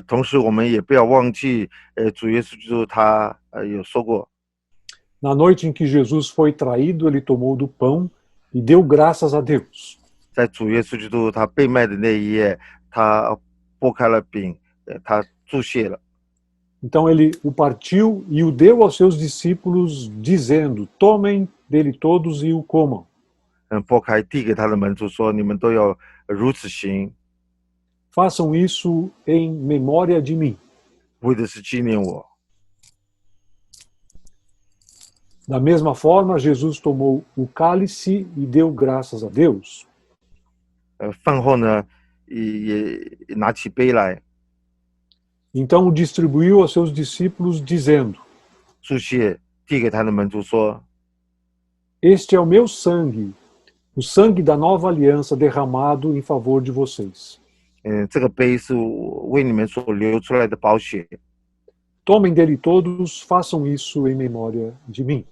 同时我们也不要忘记，主耶稣基督他有说过， Na noite em que Jesus foi traído, ele tomou do pão e deu graças a Deus. 在主耶稣基督他被卖的那一夜，他拨开了饼，他祝谢了。 Então ele o partiu e o deu aos seus discípulos, dizendo: Tomem dele todos e o comam. 拨开递给他的门徒说：“你们都要如此行， Façam isso em memória de mim. 为的是纪念我。” Da mesma forma, Jesus tomou o cálice e deu graças a Deus. 饭后呢，也拿起杯来， Então o distribuiu aos seus discípulos, dizendo: 祝谢，递给他的门徒说：“ Este é o meu sangue, o sangue da nova aliança derramado em favor de vocês. 这个杯是我为你们所流出来的宝血， Tomem dele todos, façam isso em memória de mim.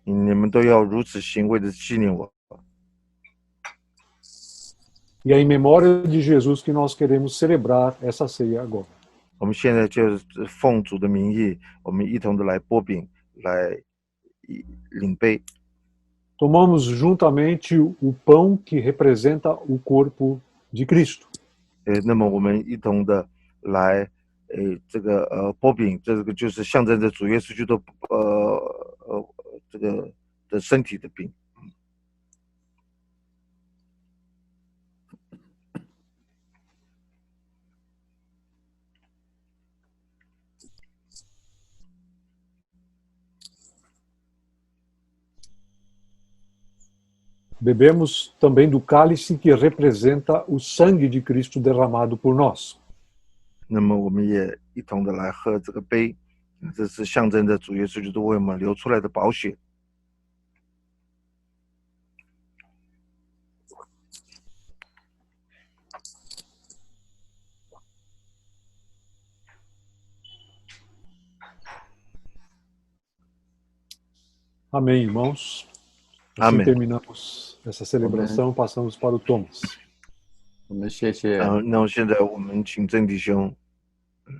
你们都要如此行，为的是纪念我。” E é em memória de Jesus que nós queremos celebrar essa ceia agora. 我们现在就是奉主的名义，我们一同的来擘饼，来领杯。 Tomamos juntamente o pão que representa o corpo de Cristo. 那么我们一同的来，这个擘饼，这个就是象征着主耶稣基督这个的身体的饼。 Bebemos também do cálice que representa o sangue de Cristo derramado por nós. 那么我们也一同的来喝这个杯，这是象征着主耶稣基督为我们流出来的宝血。 Amém, irmãos. Assim Amém. terminamos essa celebração, passamos para o Thomas. 我们谢谢，那现在我们请郑弟兄，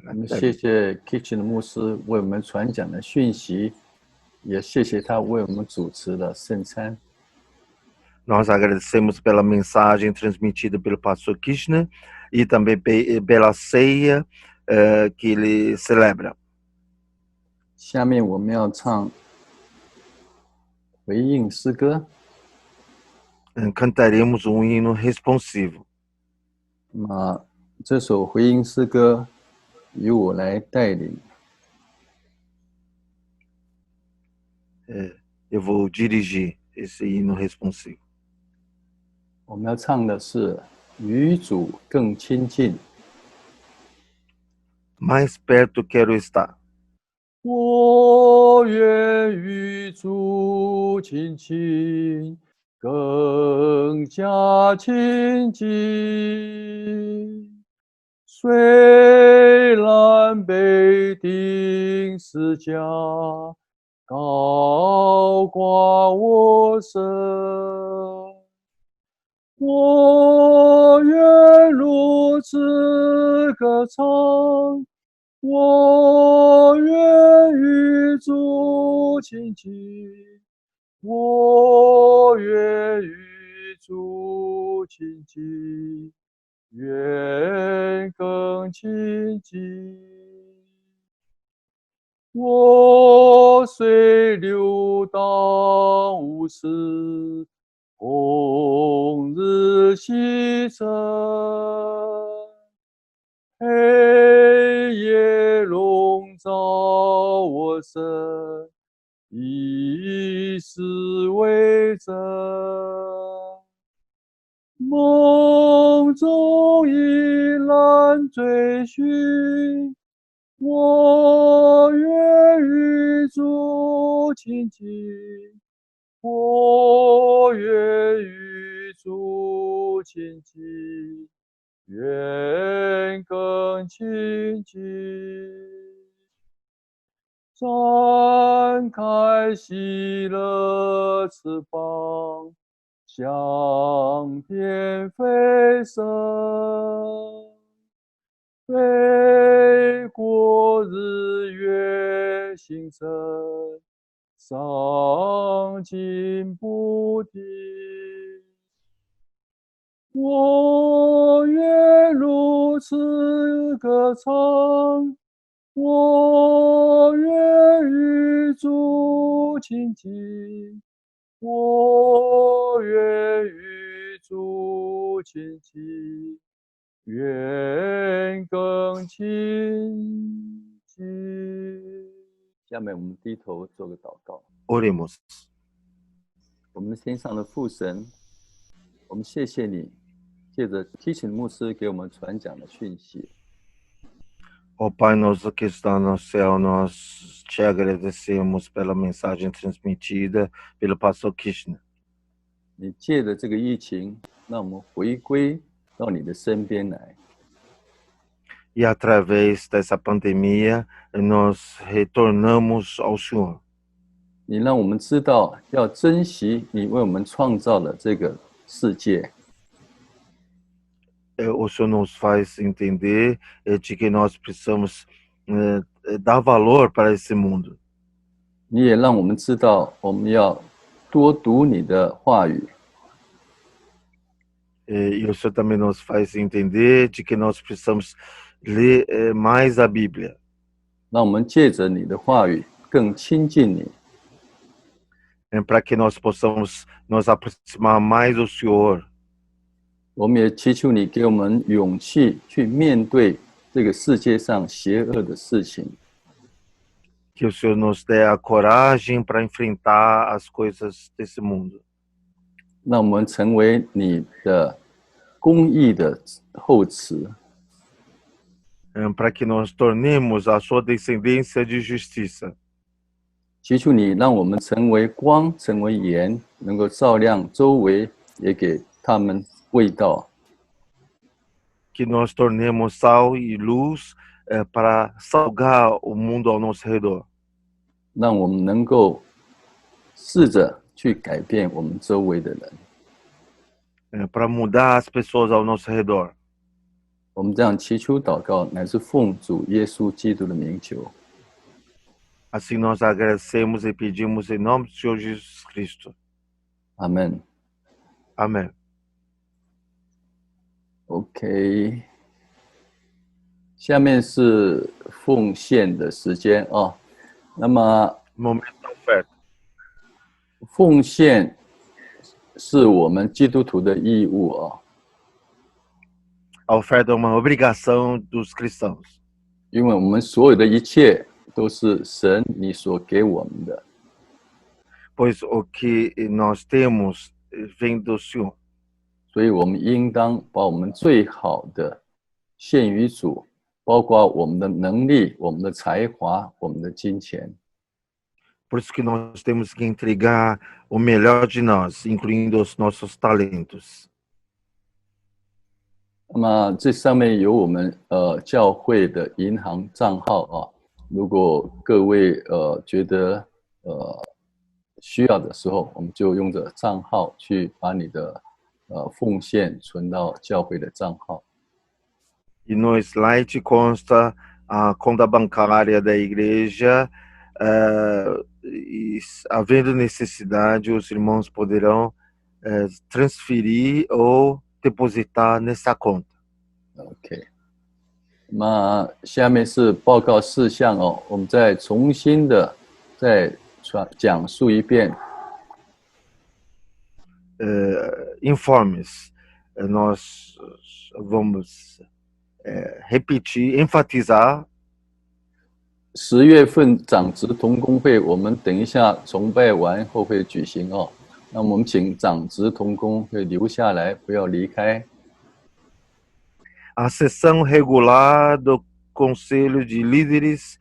我们谢谢 Kitchen 牧师为我们传讲的讯息，也谢谢他为我们主持的圣餐。 Nós agradecemos pela mensagem transmitida pelo pastor Kirchner e também pela ceia que ele celebra. 下面我们要唱回应诗歌。 Cantaremos um hino responsivo. 那么这首回应诗歌由我来带领。 Eu vou dirigir esse hino responsivo. 我们要唱的是与主更亲近。 Mais perto quero estar. 我愿与主亲近，更加亲近。虽然被钉十架，高挂我身，我愿如此歌唱。 我愿与主亲近，我愿与主亲近，愿更亲近。我死，红日西沉，黑夜笼罩我身，以死为证。梦中依然追寻，我愿与主亲近，我愿与主亲近，愿更亲近。展开喜乐翅膀，向天飞升，飞过日月星辰，上进不停。我愿如此歌唱，我愿与主亲近，我愿与主亲近，愿更亲近。下面我们低头做个祷告。 Oremos. 我们天上的父神，我们谢谢你，借着提醒牧师给我们传讲的讯息。 Ó Pai nosso que está no céu, nós te agradecemos pela mensagem transmitida pelo pastor Krishna. 你借着这个疫情，让我们回归到你的身边来。 E através dessa pandemia, nós retornamos ao Senhor. 你让我们知道要珍惜你为我们创造的这个世界。 O Senhor nos faz entender de que nós precisamos dar valor para esse mundo. 你也让我们知道，我们要多读你的话语。 E o Senhor também nos faz entender de que nós precisamos ler mais a Bíblia. 让我们借着你的话语更亲近你。 Para que nós possamos nos aproximar mais do Senhor. 我们也祈求你给我们勇气去面对这个世界上邪恶的事情。 Que o Senhor nos dê a coragem para enfrentar as coisas desse mundo. 让我们成为你的公义的后嗣。 Para que nós tornemos a sua descendência de justiça. 祈求你让我们成为光，成为盐，能够照亮周围，也给他们味道。 Que nós tornemos sal e luz para salgar o mundo ao nosso redor. 让我们能够试着去改变我们周围的人。 Para mudar as pessoas ao nosso redor. 我们这样祈求祷告，乃是奉主耶稣基督的名求。 Assim nós agradecemos e pedimos em nome do Senhor Jesus Cristo. 阿门。 Amém. OK， 下面是奉献的时间啊。那么 Momento da oferta. 奉献是我们基督徒的义务啊。 A oferta é uma obrigação dos cristãos. 因为我们所有的一切都是神你所给我们的。 Pois o que nós temos vem do Senhor. 所以我们应当把我们最好的献于主，包括我们的能力、我们的才华、我们的金钱。 Por isso que nós temos que entregar o melhor de nós, incluindo os nossos talentos. 那么这上面有我们教会的银行账号啊，如果各位觉得需要的时候，我们就用着账号去把你的奉献存到教会的账号。 E no slide consta a conta bancária da igreja. E, havendo necessidade, os irmãos poderão transferir ou depositar nessa conta. OK， 那下面是报告事项哦，我们再重新的再讲述一遍。informes. Nós vamos repetir, enfatizar. 10月份长职同工会，我们等一下崇拜完后会举行哦。那我们请长职同工会留下来，不要离开。 A sessão regular do Conselho de Líderes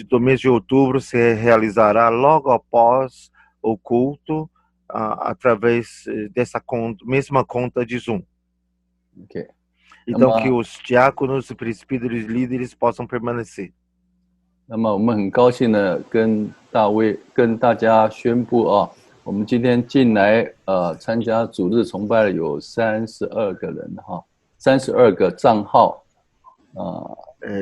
do mês de outubro se realizará logo após o culto, através dessa mesma conta de Zoom. OK。 Então, que os diáconos e presbíteros líderes possam permanecer. 那么我们很高兴的跟大家宣布哦，我们今天进来参加主日崇拜的有32个人哈，32个账号。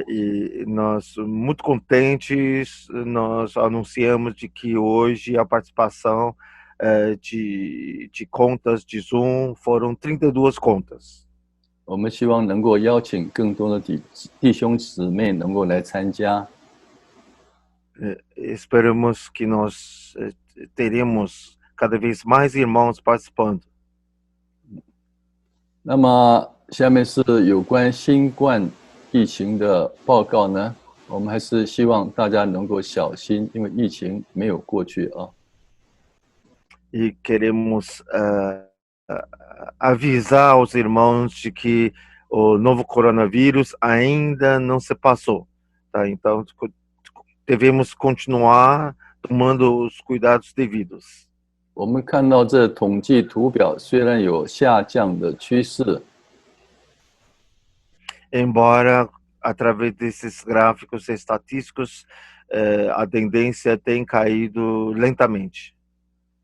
E nós, muito contentes, nós anunciamos de que hoje a participação de contas de Zoom foram 32 contas. 我们希望能够邀请更多的弟兄姊妹能够来参加。 Esperamos que nós teremos cada vez mais irmãos participando. 那么下面是有关新冠疫情的报告呢，我们还是希望大家能够小心，因为疫情没有过去啊。 E queremos avisar aos irmãos de que o novo coronavírus ainda não se passou, tá? Então devemos continuar tomando os cuidados devidos. 我们看到这统计图表虽然有下降的趋势， Embora através desses gráficos estatísticos a tendência tem caído lentamente.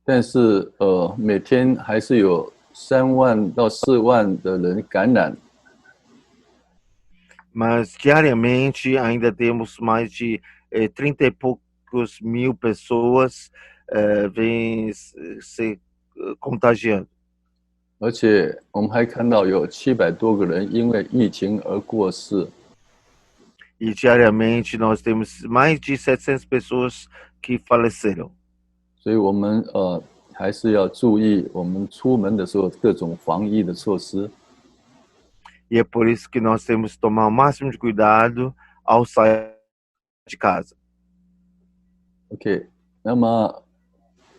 但是每天还是有3万到4万的人感染。 Mas diariamente ainda temos mais de 30 e poucos mil pessoas vêm se contagiando. 而且我们还看到有700多个人因为疫情而过世。 E diariamente nós temos mais de 700 pessoas que faleceram. 所以我们还是要注意我们出门的时候各种防疫的措施。 E é por isso que nós temos que tomar o máximo de cuidado ao sair de casa. OK， 那么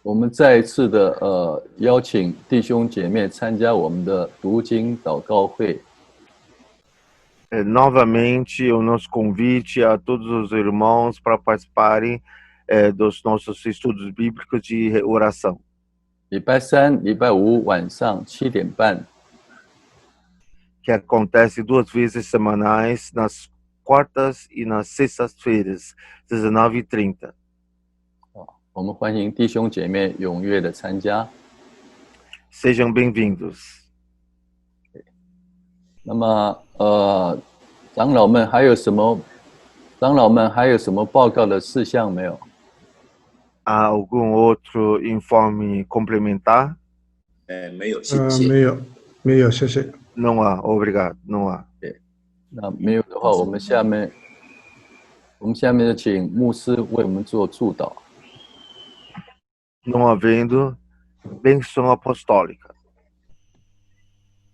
我们再一次的邀请弟兄姐妹参加我们的读经祷告会。 Novamente, o nosso convite a todos os irmãos para participarem dos nossos estudos bíblicos de oração. 礼拜3、礼拜5晚上7点半。 Que acontece 2 vezes semanais, nas quartas e nas sextas-feiras, 19h30. 我们欢迎弟兄姐妹踊跃的参加。 Sejam bem-vindos. 那么长老们还有什么报告的事项没有？ Há algum outro informe complementar? 没有，谢谢。没有，谢谢。 Não há, obrigado, não há. 那没有的话，我们下面就请牧师为我们做祝祷。 Não havendo bênção apostólica.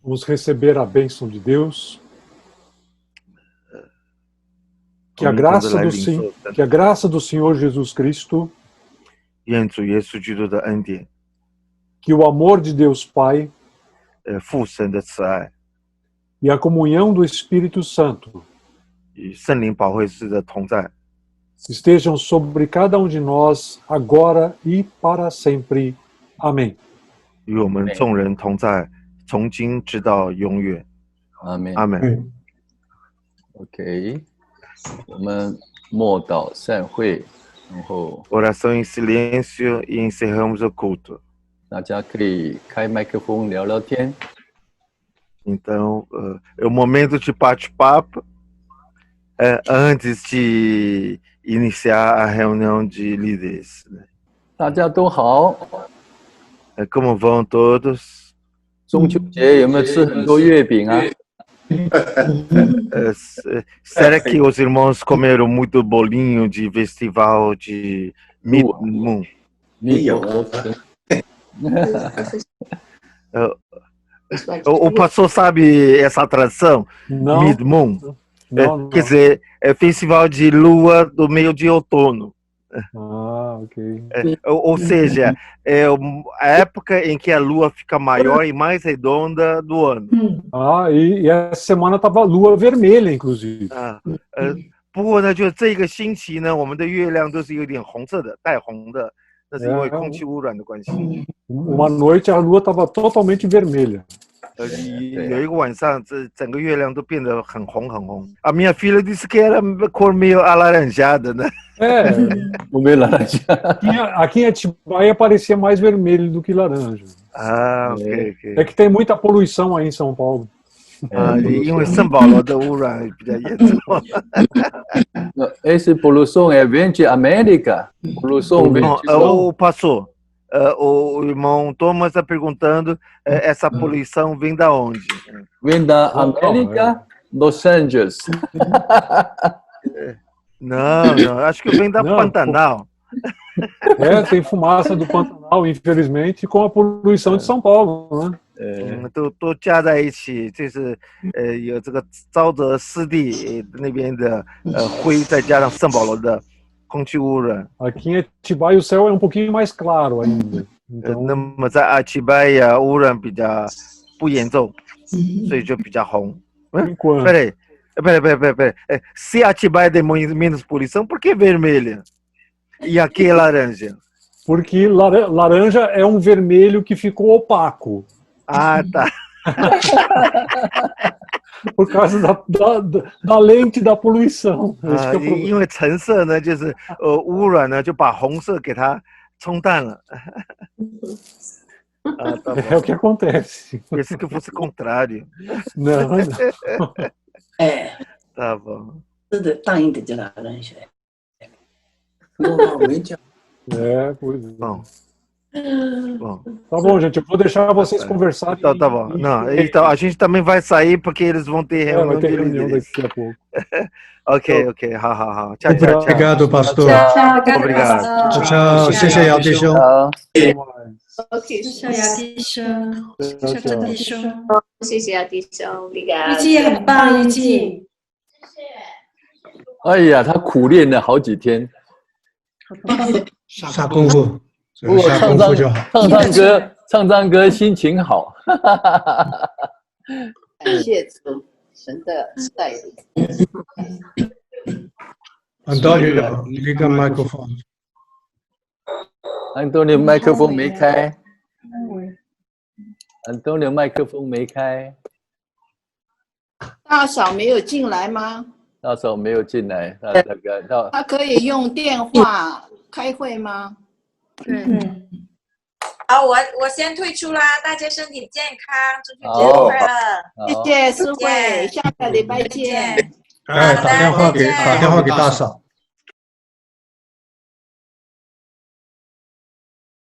Vamos receber a bênção de Deus. Que a graça do Senhor Jesus Cristo, que o amor de Deus Pai e a comunhão do Espírito Santo estejam sobre cada um de nós agora e para sempre. Amém. 与我们众人同在，从今直到永远。阿们。阿们。OK， 我们默祷散会，然后 oração em silêncio e encerramos o culto. 大家可以开麦克风聊聊天。Então, é o momento de bate-papo antes de iniciar a reunião de líderes. 大家都好。Como vão todos? 中秋节有没有吃很多月饼啊？ Será que os irmãos comeram muito bolinho de festival de Moon? O pastor sabe essa atração? Não, Mid-Moon. não. Quer dizer, é festival de lua do meio de outono. Ah, ok. Ou seja, é a época em que a lua fica maior e mais redonda do ano. Ah, e essa semana estava lua vermelha, inclusive. 不过呢，就这个星期呢，我们的月亮都是有点红色的，带红的，那是因为空气污染的关系。 Uma noite a lua estava totalmente vermelha. 有一个晚上，整个月亮都变得很红很红。A minha filha disse que era cor meio alaranjada, né? É, O meu laranja. aqui em Atibaia parecia mais vermelho do que laranja. Ah, ok, ok. É que tem muita poluição aí em São Paulo. 因为圣保罗的污染比较严重。 Esse poluição vem de América. Poluição vem de... O pastor, o irmão Thomas está perguntando, essa poluição vem da onde? Vem da América, Los Angeles. Não, acho que vem da Pantanal. É, tem fumaça do Pantanal, infelizmente, com a poluição de São Paulo, né? 都加在一起，就是有这个沼泽湿地那边的灰，再加上圣保罗的空气污染。 Aqui em Atibaia o céu é um pouquinho mais claro ainda. 那么在阿奇拜亚污染比较不严重，所以就比较红。 Enquanto. Peraí. Se Atibaia tem menos poluição, por que vermelha? E aqui é laranja? Porque laranja é um vermelho que ficou opaco. Ah, tá. Por causa da lente da poluição. Esse que é o problema. 因为橙色呢，就是污染呢，就把红色给它冲淡了。tá É o que acontece. Pensei que fosse contrário. Não, não. Tá bom. 是的，淡一点就laranja. Normalmente É, pois é. Bom. Tá bom, gente, eu vou deixar vocês conversarem. Então, tá bom. Não, então, a gente também vai sair porque eles vão ter reunião vai ter de reunião líderes. daqui a pouco. Ok. Tchau, tchau, tchau. Obrigado, pastor. Obrigado. Tchau, tchau. 谢谢姚弟兄。 Até mais. OK， 谢谢亚弟兄，谢谢弟兄，谢谢啊，弟兄，obrigado。玉记很棒，玉记。哎呀，他苦练了好几天，下功夫，不过下功夫就好。唱歌，心情好。感谢主神的带领。Antônio, liga o microfone. Antônio 麦克风没开。Antônio 麦克风没开。大嫂没有进来吗？大嫂没有进来，他可以用电话开会吗？好，我先退出啦，大家身体健康，祝福节日快乐。谢谢诗慧，下个礼拜见。哎，打电话给大嫂。